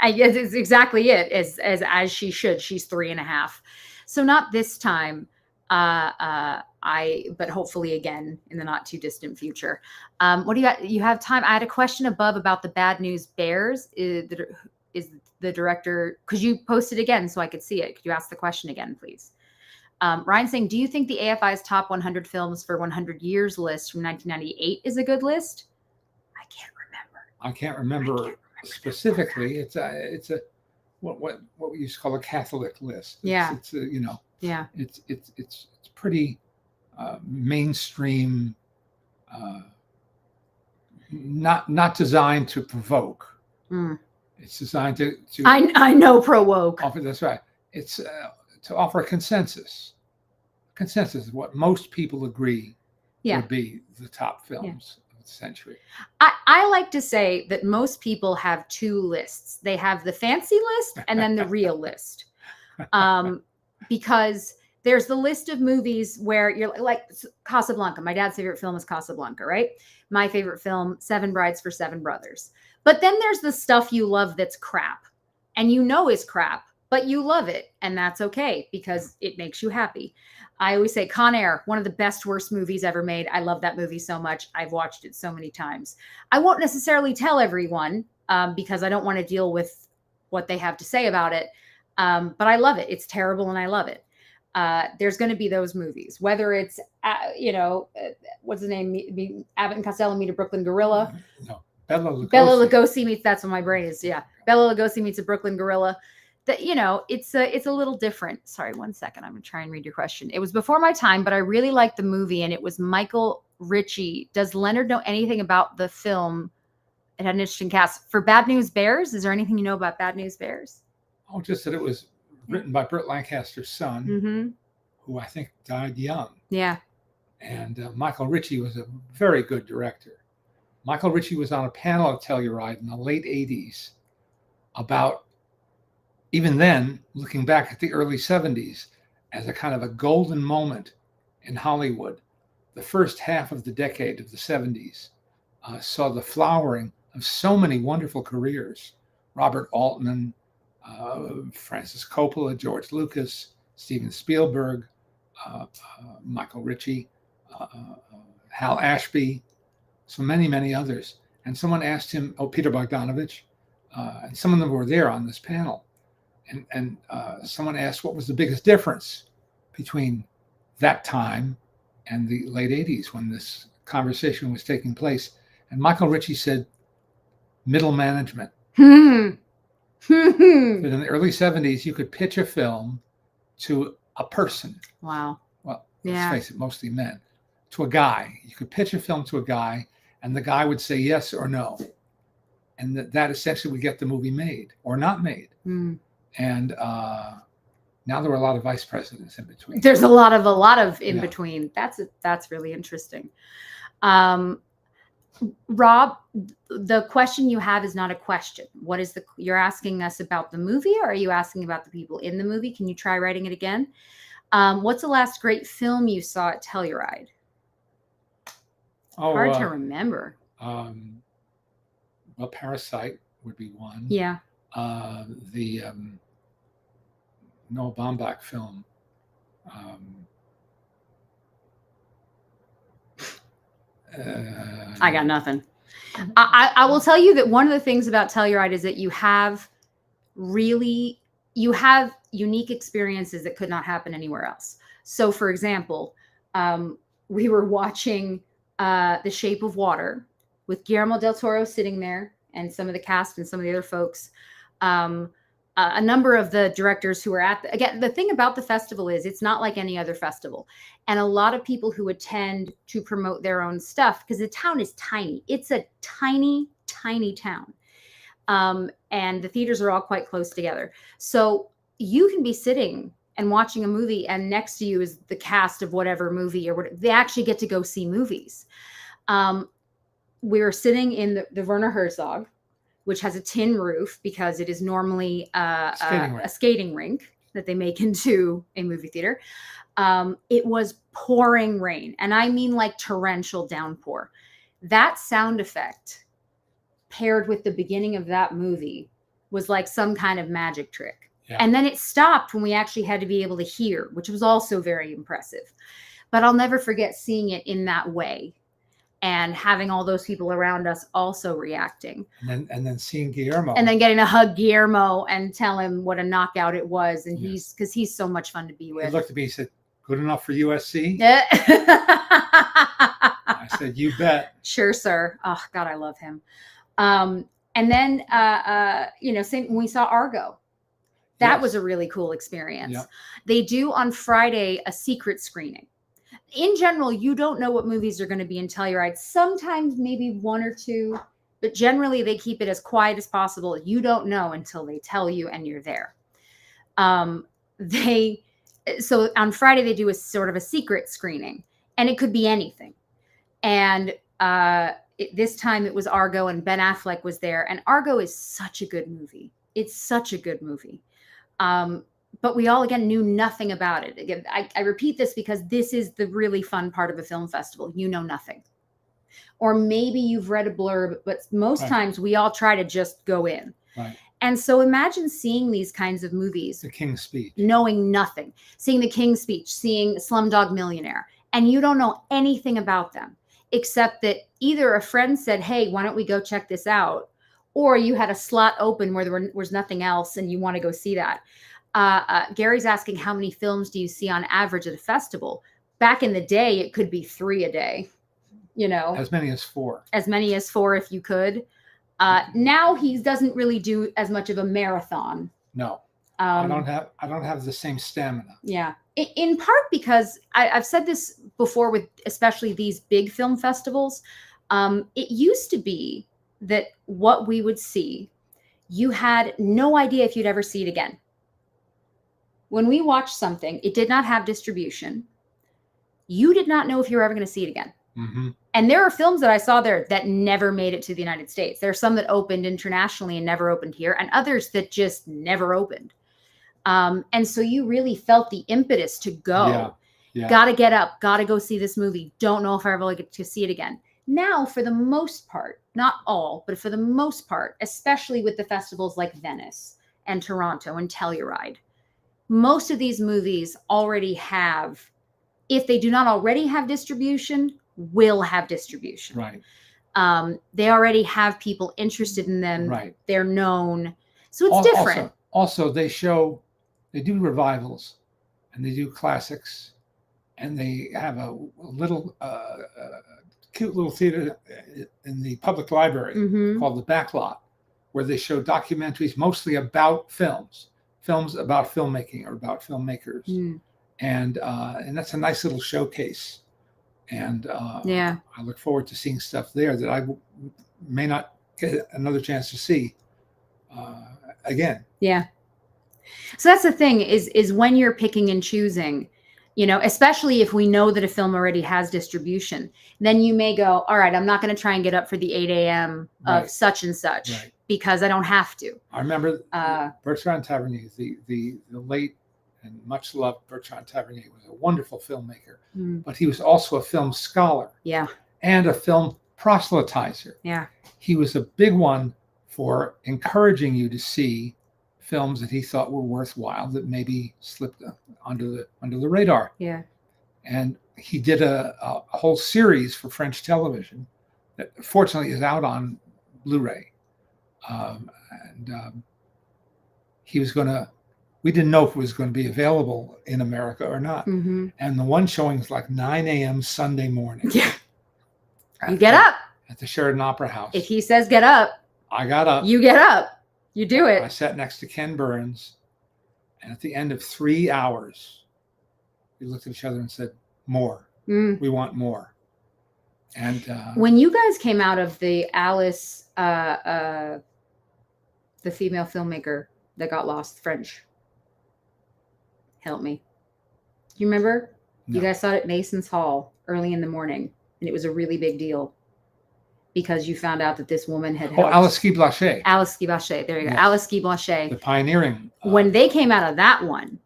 I guess it's exactly it, as she should. She's 3.5. So not this time. But hopefully again in the not too distant future. What do you got? You have time? I had a question above about the Bad News Bears. Is the director, could you post it again so I could see it? Could you ask the question again, please? Ryan saying, do you think the AFI's top 100 films for 100 years list from 1998 is a good list? I can't remember specifically. It's a what we used to call a Catholic list. It's pretty mainstream, not designed to provoke. It's designed to I know provoke. That's right. It's to offer a consensus. Consensus is what most people agree would be the top films of the century. I like to say that most people have 2 lists. They have the fancy list and then the real list. Because there's the list of movies where you're like Casablanca. My dad's favorite film is Casablanca, right? My favorite film, 7 Brides for 7 Brothers. But then there's the stuff you love that's crap, and you know is crap, but you love it, and that's okay because it makes you happy. I always say Con Air, one of the best, worst movies ever made. I love that movie so much. I've watched it so many times. I won't necessarily tell everyone because I don't want to deal with what they have to say about it. But I love it. It's terrible, and I love it. There's going to be those movies, whether it's, what's the name? Abbott and Costello Meet a Brooklyn Gorilla. No, Bela Lugosi meets, that's what my brain is. Yeah. Bela Lugosi meets a Brooklyn Gorilla. That, it's a little different. Sorry, one second. I'm going to try and read your question. It was before my time, but I really liked the movie, and it was Michael Ritchie. Does Leonard know anything about the film? It had an interesting cast. For Bad News Bears, is there anything you know about Bad News Bears? Oh, just that it was written by Burt Lancaster's son, who I think died young. Yeah. And Michael Ritchie was a very good director. Michael Ritchie was on a panel at Telluride in the late 80s about, even then, looking back at the early 70s as a kind of a golden moment in Hollywood. The first half of the decade of the 70s saw the flowering of so many wonderful careers. Robert Altman, Francis Coppola, George Lucas, Steven Spielberg, Michael Ritchie, Hal Ashby, so many, many others. And someone asked him, Peter Bogdanovich, and some of them were there on this panel. And someone asked what was the biggest difference between that time and the late 80s when this conversation was taking place. And Michael Ritchie said, middle management. But in the early 70s, you could pitch a film to a person. Wow. Well, Yeah. let's face it, mostly men. To a guy. You could pitch a film to a guy, and the guy would say yes or no. And that essentially would get the movie made or not made. Mm. And now there are a lot of vice presidents in between. There's a lot of in Yeah. between. That's really interesting. Rob, the question you have is not a question. What is you're asking us about the movie, or are you asking about the people in the movie? Can you try writing it again? What's the last great film you saw at Telluride? Hard to remember. Well, Parasite would be one. Yeah. The Noah Baumbach film. I got nothing. I will tell you that one of the things about Telluride is that you have unique experiences that could not happen anywhere else. So, for example, we were watching The Shape of Water with Guillermo del Toro sitting there and some of the cast and some of the other folks. A number of the directors who were again, the thing about the festival is it's not like any other festival. And a lot of people who attend to promote their own stuff, because the town is tiny. It's a tiny, tiny town. And the theaters are all quite close together. So you can be sitting and watching a movie, and next to you is the cast of whatever movie, or whatever. They actually get to go see movies. We were sitting in the Werner Herzog, which has a tin roof because it is normally a skating rink that they make into a movie theater. It was pouring rain, and I mean like torrential downpour. That sound effect paired with the beginning of that movie was like some kind of magic trick. Yeah. And then it stopped when we actually had to be able to hear, which was also very impressive. But I'll never forget seeing it in that way and having all those people around us also reacting. And then seeing Guillermo. And then getting to hug Guillermo and tell him what a knockout it was. And because he's so much fun to be with. He looked at me and said, good enough for USC? I said, you bet. Sure, sir. Oh, God, I love him. And then, same when we saw Argo. That was a really cool experience. Yeah. They do on Friday a secret screening. In general, you don't know what movies are going to be in Telluride. Sometimes maybe one or two, but generally they keep it as quiet as possible. You don't know until they tell you and you're there. So on Friday they do a sort of a secret screening, and it could be anything. And this time it was Argo, and Ben Affleck was there. And Argo is such a good movie. It's such a good movie. But we all, again, knew nothing about it. Again, I repeat this because this is the really fun part of a film festival. You know nothing. Or maybe you've read a blurb, but most times we all try to just go in. Right. And so imagine seeing these kinds of movies. The King's Speech. Knowing nothing. Seeing The King's Speech, seeing Slumdog Millionaire. And you don't know anything about them, except that either a friend said, hey, why don't we go check this out? Or you had a slot open where there was nothing else and you want to go see that. Gary's asking, how many films do you see on average at a festival? Back in the day, it could be 3 a day, As many as 4. As many as 4 if you could. Now he doesn't really do as much of a marathon. No, I don't have the same stamina. Yeah. In part because I've said this before with especially these big film festivals. It used to be that what we would see, you had no idea if you'd ever see it again. When we watched something, it did not have distribution. You did not know if you were ever going to see it again. Mm-hmm. And there are films that I saw there that never made it to the United States. There are some that opened internationally and never opened here, and others that just never opened. And so you really felt the impetus to go. Yeah. Got to get up, got to go see this movie. Don't know if I ever get to see it again. Now, for the most part, not all, but for the most part, especially with the festivals like Venice and Toronto and Telluride, most of these movies already have, if they do not already have distribution, will have distribution. Right. They already have people interested in them. Right. They're known. So it's different. Also, they do revivals, and they do classics, and they have a little cute little theater in the public library Mhm. called the Backlot, where they show documentaries mostly about films about filmmaking or about filmmakers, Mm. and that's a nice little showcase. And Yeah. I look forward to seeing stuff there that I may not get another chance to see again. Yeah. So that's the thing is when you're picking and choosing, you know, especially if we know that a film already has distribution, then you may go, all right, I'm not going to try and get up for the 8 a.m. of Right. such and such Right. because I don't have to. I remember Bertrand Tavernier, the late and much loved Bertrand Tavernier, was a wonderful filmmaker, but he was also a film scholar. Yeah. And a film proselytizer. Yeah. He was a big one for encouraging you to see films that he thought were worthwhile that maybe slipped under the radar. Yeah. And he did a whole series for French television that fortunately is out on Blu-ray. He was going to, we didn't know if it was going to be available in America or not. Mm-hmm. And the one showing is like 9 a.m. Sunday morning. Yeah. You get up. At the Sheridan Opera House. If he says get up, I got up. you get up. You do it. I sat next to Ken Burns. And at the end of 3 hours, we looked at each other and said, more. Mm. We want more. And when you guys came out of the Alice, the female filmmaker that got lost, French, help me. Do you remember? No. You guys saw it at Mason's Hall early in the morning, and it was a really big deal because you found out that this woman had helped. Alice Guy Blanchet. Alice Guy Blanchet. There you go. Yes. Alice Guy Blanchet. The pioneering. When they came out of that one,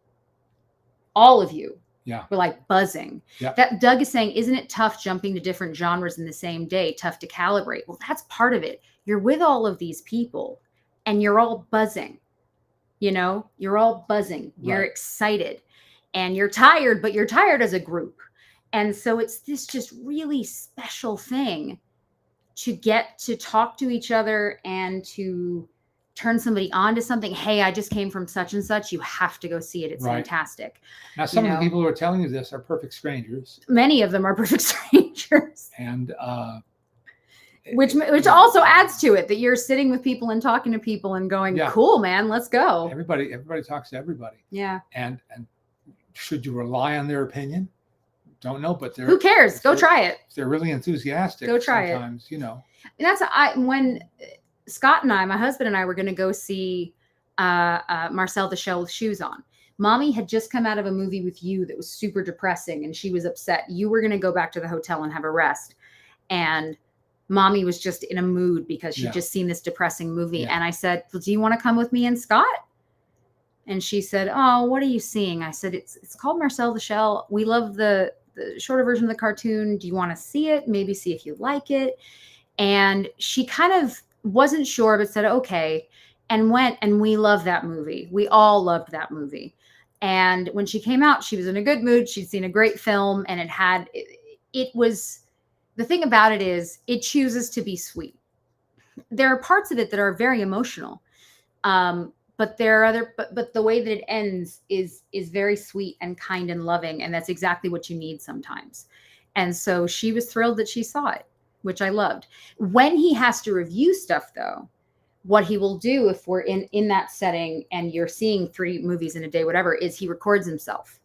all of you Yeah. were like buzzing. Yeah. That Doug is saying, isn't it tough jumping to different genres in the same day? Tough to calibrate. Well, that's part of it. You're with all of these people and you're all buzzing. You know, you're all buzzing. You're Right. excited and you're tired, but you're tired as a group. And so it's this just really special thing to get to talk to each other and to turn somebody on to something. Hey, I just came from such and such. You have to go see it. It's Right. fantastic. Now, some of know. the people who are telling you this are perfect strangers. Many of them are perfect strangers, And which also adds to it that you're sitting with people and talking to people and going, Yeah. cool, man, let's go. everybody talks to everybody. Yeah. And should you rely on their opinion? Don't know, but they're Who cares? Go try it. if they're really enthusiastic. Go try it. sometimes, you know. And that's when Scott and I, my husband and I, were going to go see Marcel the Shell with Shoes On. Mommy had just come out of a movie with you that was super depressing, and she was upset. You were going to go back to the hotel and have a rest, and Mommy was just in a mood because she'd Yeah. just seen this depressing movie. Yeah. And I said, well, do you want to come with me and Scott? And she said, oh, what are you seeing? I said, it's called Marcel the Shell. We love the shorter version of the cartoon. Do you want to see it? Maybe see if you like it. And she kind of wasn't sure, but said, okay, and went. And we love that movie. We all loved that movie. And when she came out, she was in a good mood. She'd seen a great film, and it was, the thing about it is it chooses to be sweet. There are parts of it that are very emotional. But there are but the way that it ends is very sweet and kind and loving. And that's exactly what you need sometimes. And so she was thrilled that she saw it, which I loved. When he has to review stuff, though, what he will do if we're in that setting and you're seeing 3 movies in a day, whatever, is he records himself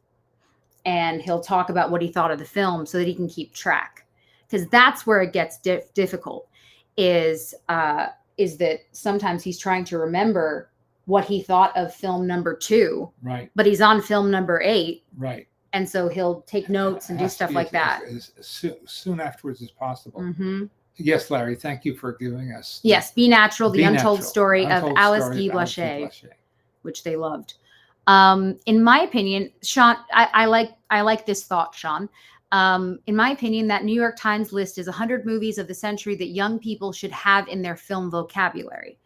and he'll talk about what he thought of the film so that he can keep track. Because that's where it gets difficult is that sometimes he's trying to remember what he thought of film number 2, Right. but he's on film number 8. Right. And so he'll take notes and do Has to stuff be like that. as soon afterwards as possible. Mm-hmm. Yes, Larry. Thank you for giving us. Yes, Be Natural, the Be untold Natural, story Untold of Alice Story Guy of Alice Guy Blanchet, Blanchet. which they loved. In my opinion, Sean, I like this thought, Sean. In my opinion, that New York Times list is 100 movies of the century that young people should have in their film vocabulary.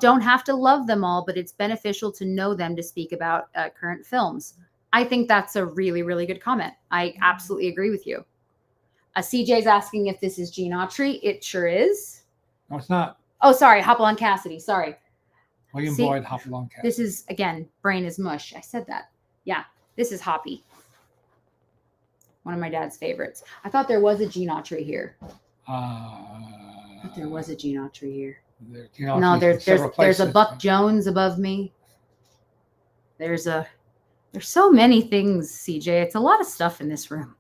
Don't have to love them all, but it's beneficial to know them to speak about current films. I think that's a really, really good comment. I absolutely agree with you. CJ's asking if this is Gene Autry. It sure is. No, it's not. Oh, sorry. Hopalong Cassidy. Sorry. William See, Boyd Hopalong Cassidy. This is, again, brain is mush. I said that. Yeah. This is Hoppy. One of my dad's favorites. I thought there was a Gene Autry here. I thought there was a Gene Autry here. No, there's a Buck Jones above me. There's so many things, CJ. It's a lot of stuff in this room.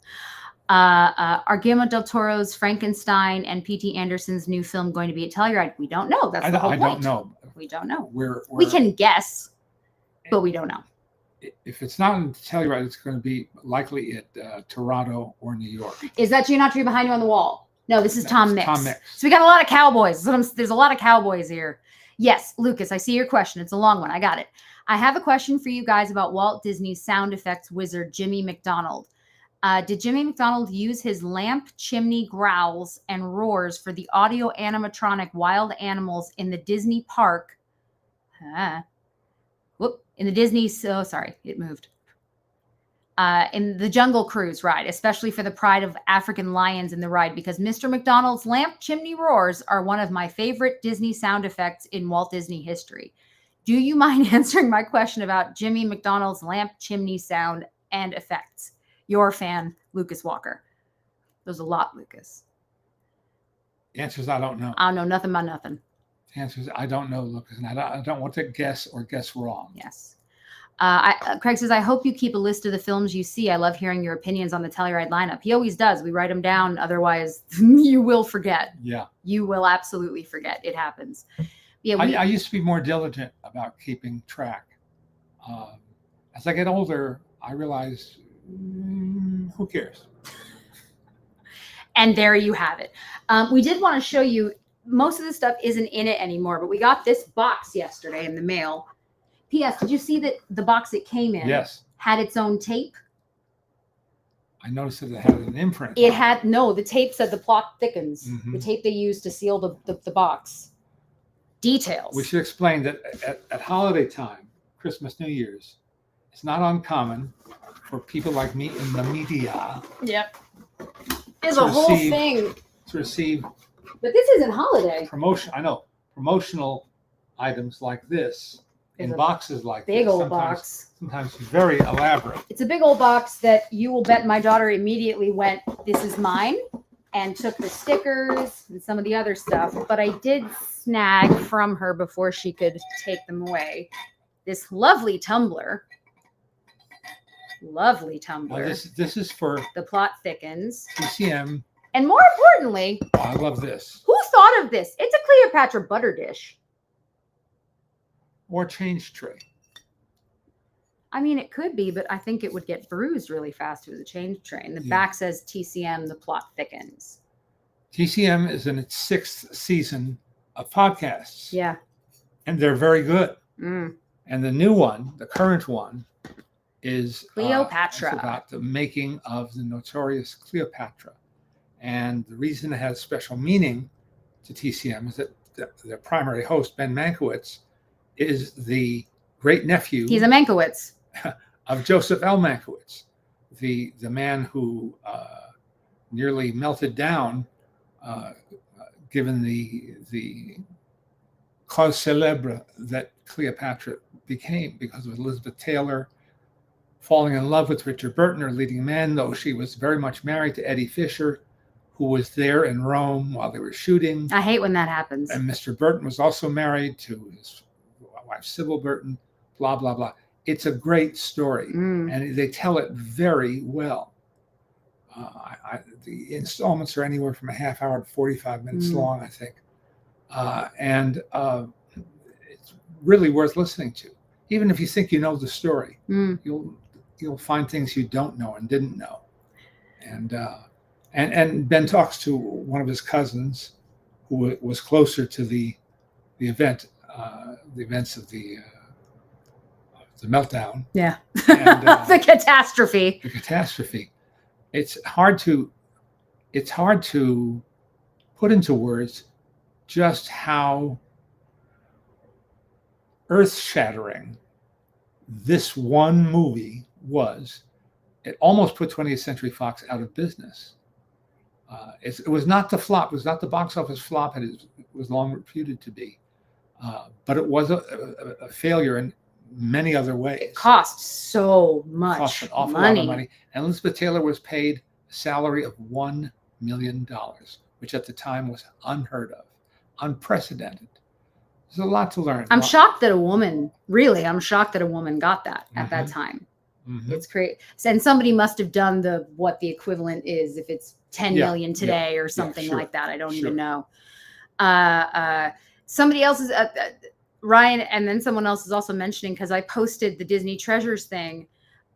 Are Guillermo del Toro's Frankenstein and P.T. Anderson's new film going to be at Telluride? We don't know. That's the whole point. I don't know. We don't know. We can guess, but we don't know. If it's not in Telluride, it's going to be likely at Toronto or New York. Is that Gene Autry behind you on the wall? No, this is Tom Mix. Tom Mix. So we got a lot of cowboys. There's a lot of cowboys here. Yes, Lucas, I see your question. It's a long one. I got it. I have a question for you guys about Walt Disney's sound effects wizard, Jimmy McDonald. Did Jimmy McDonald use his lamp chimney growls and roars for the audio animatronic wild animals in the Disney park? In the Disney, so sorry, it moved. In the Jungle Cruise ride, especially for the pride of African lions in the ride, because Mr. McDonald's lamp chimney roars are one of my favorite Disney sound effects in Walt Disney history. Do you mind answering my question about Jimmy McDonald's lamp chimney sound and effects? Your fan, Lucas Walker. There's a lot, Lucas. The answer is I don't know. I don't know nothing about nothing. The answer is I don't know, Lucas, and I don't want to guess or guess wrong. Yes. Craig says, I hope you keep a list of the films you see. I love hearing your opinions on the Telluride lineup. He always does. We write them down. Otherwise, you will forget. Yeah. You will absolutely forget. It happens. Yeah. I used to be more diligent about keeping track. As I get older, I realize, who cares? And there you have it. We did want to show you, most of the stuff isn't in it anymore, but we got this box yesterday in the mail. P.S. Did you see that the box it came in had its own tape? I noticed that it had an imprint. It had, no, the tape said the plot thickens. Mm-hmm. The tape they used to seal the box. Details. We should explain that at holiday time, Christmas, New Year's, it's not uncommon for people like me in the media. Yep. There's a whole thing. To receive. But this isn't holiday. Promotional items like this. In boxes like big this, old box. Sometimes very elaborate. It's a big old box that you will bet my daughter immediately went, this is mine, and took the stickers and some of the other stuff. But I did snag from her before she could take them away this lovely tumbler. Lovely tumbler. Now this is for the plot thickens. TCM. And more importantly, I love this. Who thought of this? It's a Cleopatra butter dish. Or change tray. I mean, it could be, but I think it would get bruised really fast with a change tray. And the back says TCM, the plot thickens. TCM is in its 6th season of podcasts. Yeah. And they're very good. Mm. And the new one, the current one, is Cleopatra. It's about the making of the notorious Cleopatra. And the reason it has special meaning to TCM is that the primary host, Ben Mankiewicz, is the great nephew. He's a Mankiewicz. Of Joseph L. Mankiewicz, the man who nearly melted down, given the cause célèbre that Cleopatra became because of Elizabeth Taylor falling in love with Richard Burton, her leading man, though she was very much married to Eddie Fisher, who was there in Rome while they were shooting. I hate when that happens. And Mr. Burton was also married to his wife Sybil Burton, blah, blah, blah. It's a great story, and they tell it very well. The installments are anywhere from a half hour to 45 minutes long, I think. And it's really worth listening to. Even if you think you know the story, you'll find things you don't know and didn't know. And Ben talks to one of his cousins who was closer to the events of the meltdown. Yeah. And, the catastrophe. The catastrophe. It's hard to put into words just how earth-shattering this one movie was. It almost put 20th Century Fox out of business. It was not the flop. It was not the box office flop it was long reputed to be. But it was a failure in many other ways. It cost so much Cost an awful lot of money. And Elizabeth Taylor was paid a salary of $1 million, which at the time was unheard of, unprecedented. There's a lot to learn. I'm shocked that a woman got that at that time. Mm-hmm. It's crazy. And somebody must have done what the equivalent is, if it's 10 million today or something like that. I don't even know. Somebody else is Ryan, and then someone else is also mentioning, because I posted the Disney Treasures thing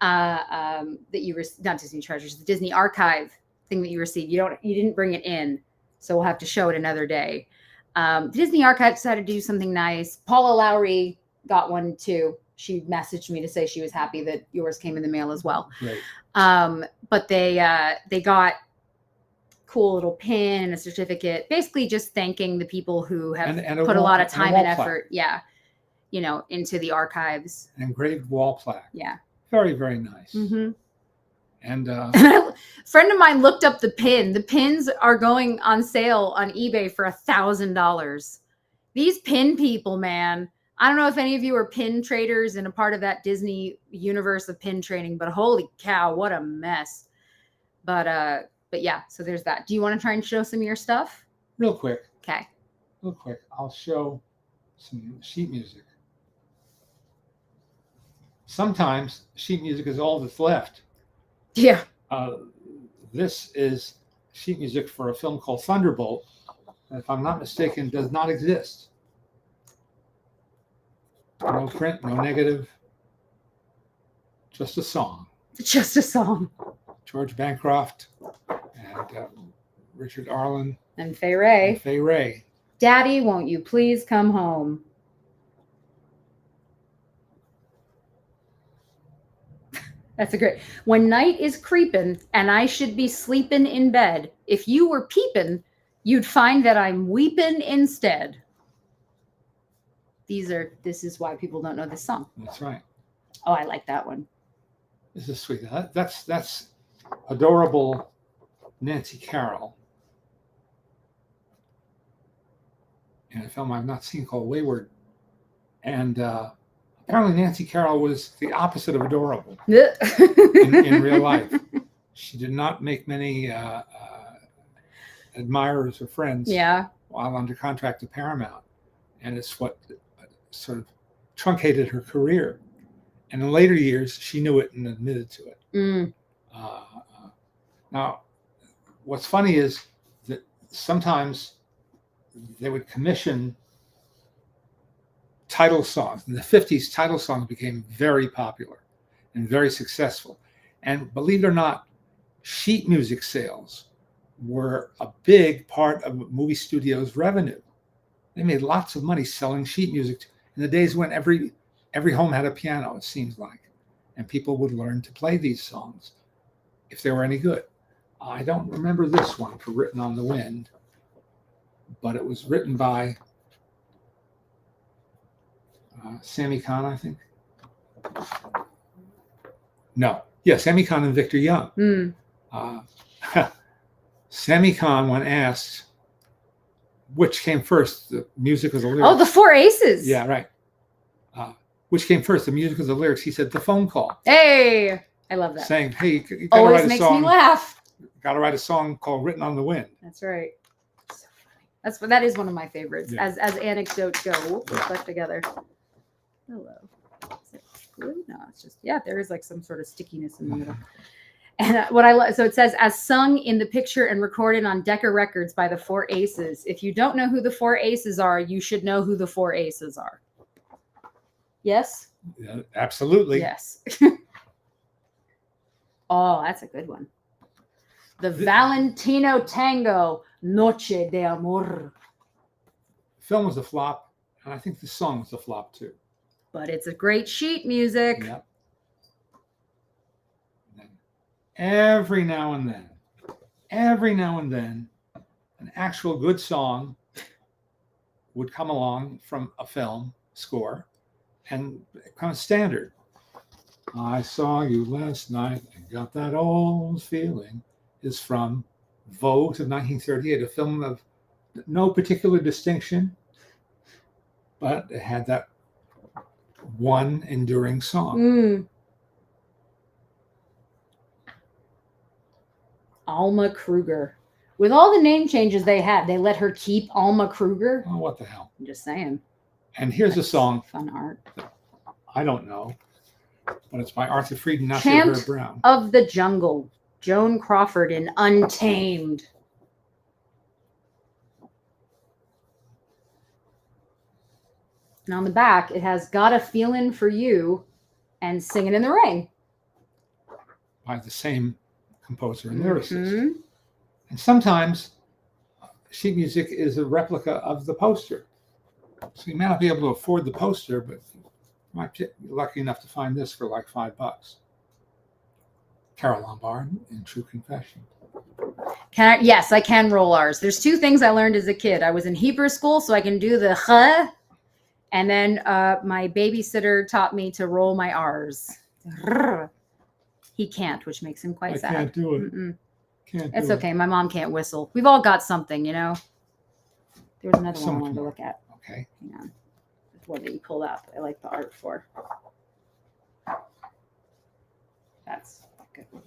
that you not Disney Treasures, the Disney Archive thing that you received. You didn't bring it in, so we'll have to show it another day. The Disney Archive decided to do something nice. Paula Lowry got one too. She messaged me to say she was happy that yours came in the mail as well. Great. But they got cool little pin and a certificate, basically just thanking the people who have put a lot of time and effort, into the archives. An engraved wall plaque. Yeah. Very, very nice. Mm-hmm. And a friend of mine looked up the pin. The pins are going on sale on eBay for $1,000. These pin people, man. I don't know if any of you are pin traders and a part of that Disney universe of pin trading, but holy cow, what a mess. But yeah, so there's that. Do you want to try and show some of your stuff? Real quick. Okay. Real quick. I'll show some sheet music. Sometimes sheet music is all that's left. Yeah. This is sheet music for a film called Thunderbolt, that, if I'm not mistaken, does not exist. No print, no negative, just a song. Just a song. George Bancroft and Richard Arlen and Fay Wray. And Fay Wray. Daddy, won't you please come home? That's a great. When night is creepin' and I should be sleepin' in bed, if you were peepin', you'd find that I'm weepin' instead. This is why people don't know this song. That's right. Oh, I like that one. This is sweet. That's adorable Nancy Carroll in a film I've not seen called Wayward. And apparently Nancy Carroll was the opposite of adorable in real life. She did not make many admirers or friends while under contract to Paramount. And it's what sort of truncated her career. And in later years, she knew it and admitted to it. Mm. Now, what's funny is that sometimes they would commission title songs. In the 50s, title songs became very popular and very successful. And believe it or not, sheet music sales were a big part of movie studios' revenue. They made lots of money selling sheet music in the days when every home had a piano, it seems like, and people would learn to play these songs if they were any good. I don't remember this one for Written on the Wind, but it was written by Sammy Cahn, I think. No. Yeah, Sammy Cahn and Victor Young. Mm. Sammy Cahn, when asked which came first, the music or the lyrics. Oh, the Four Aces. Yeah, right. Which came first, the music or the lyrics? He said the phone call. Hey, I love that. Saying, hey, you gotta always write a makes song. me laugh. Got to write a song called "Written on the Wind." That's right. So funny. That is one of my favorites. Yeah. As anecdotes go, we'll put that together. Hello. Is it glue? No, it's just there is like some sort of stickiness in the middle. And what I love, so it says, as sung in the picture and recorded on Decca Records by the Four Aces. If you don't know who the Four Aces are, you should know who the Four Aces are. Yes? Yeah, absolutely. Yes. Oh, that's a good one. The Valentino Tango, Noche de Amor. The film was a flop, and I think the song was a flop too. But it's a great sheet music. Yep. Every now and then, an actual good song would come along from a film score and kind of standard. I saw you last night and got that old feeling is from Vogues of 1938, a film of no particular distinction, but it had that one enduring song. Mm. Alma Kruger. With all the name changes they had, they let her keep Alma Kruger. Oh, what the hell. I'm just saying. And here's a song Fun art. I don't know, but it's by Arthur Fried and Nasir Chant Herb Brown. of the Jungle. Joan Crawford in Untamed. And on the back, it has Got a Feelin' for You and Singin' in the Rain. By the same composer and lyricist. Mhm. And sometimes sheet music is a replica of the poster. So you may not be able to afford the poster, but you might be lucky enough to find this for like $5. Carol Lombard in True Confession. Yes, I can roll R's. There's two things I learned as a kid. I was in Hebrew school, so I can do the ch, and then my babysitter taught me to roll my R's. He can't, which makes him quite I sad. can't do it. Mm-mm. Can't It's do okay. My mom can't whistle. We've all got something, you know. There was another So one I much wanted to more. look at. Okay. Hang on. There's one that you pulled up. I like the art for. That's a good one.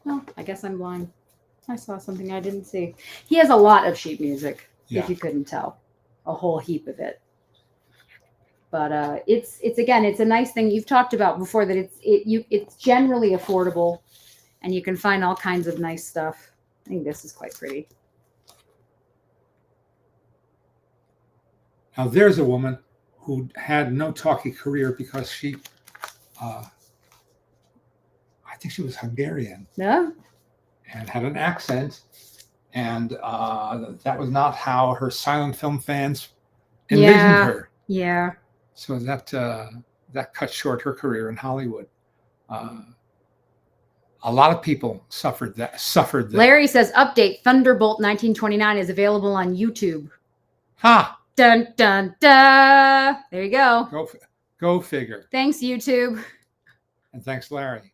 Well, I guess I'm blind. I saw something I didn't see. He has a lot of sheet music, Yeah. if you couldn't tell. A whole heap of it. But it's again, it's a nice thing you've talked about before that it's generally affordable, and you can find all kinds of nice stuff. I think this is quite pretty. Now there's a woman who had no talkie career because she, I think she was Hungarian No? and had an accent, and that was not how her silent film fans envisioned Yeah. her. Yeah. So that cut short her career in Hollywood. A lot of people suffered that. Larry says, update, Thunderbolt 1929 is available on YouTube. Ha! Dun, dun, dun. There you go. Go figure. Thanks, YouTube. And thanks, Larry.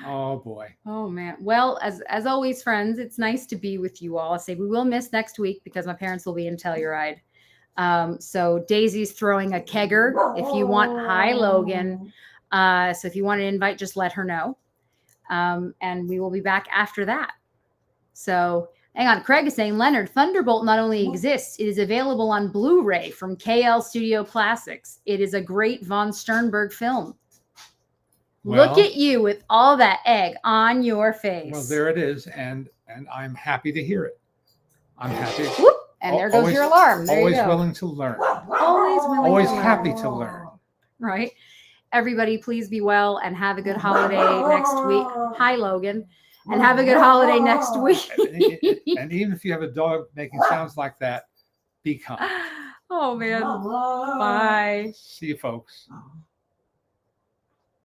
Oh, boy. Oh, man. Well, as always, friends, it's nice to be with you all. I say we will miss next week because my parents will be in Telluride. So Daisy's throwing a kegger if you want. Hi, Logan. So if you want to invite, just let her know. And we will be back after that. So hang on. Craig is saying, Leonard, Thunderbolt not only exists, it is available on Blu-ray from KL Studio Classics. It is a great Von Sternberg film. Look at you with all that egg on your face. Well, there it is. And I'm happy to hear it. I'm happy. Whoop, and there goes your alarm. There always you go. willing to learn. Always willing Always to learn. happy to learn. Right? Everybody, please be well and have a good holiday next week. Hi, Logan. And have a good holiday next week. And even if you have a dog making sounds like that, be kind. Oh, man. Bye. See you, folks.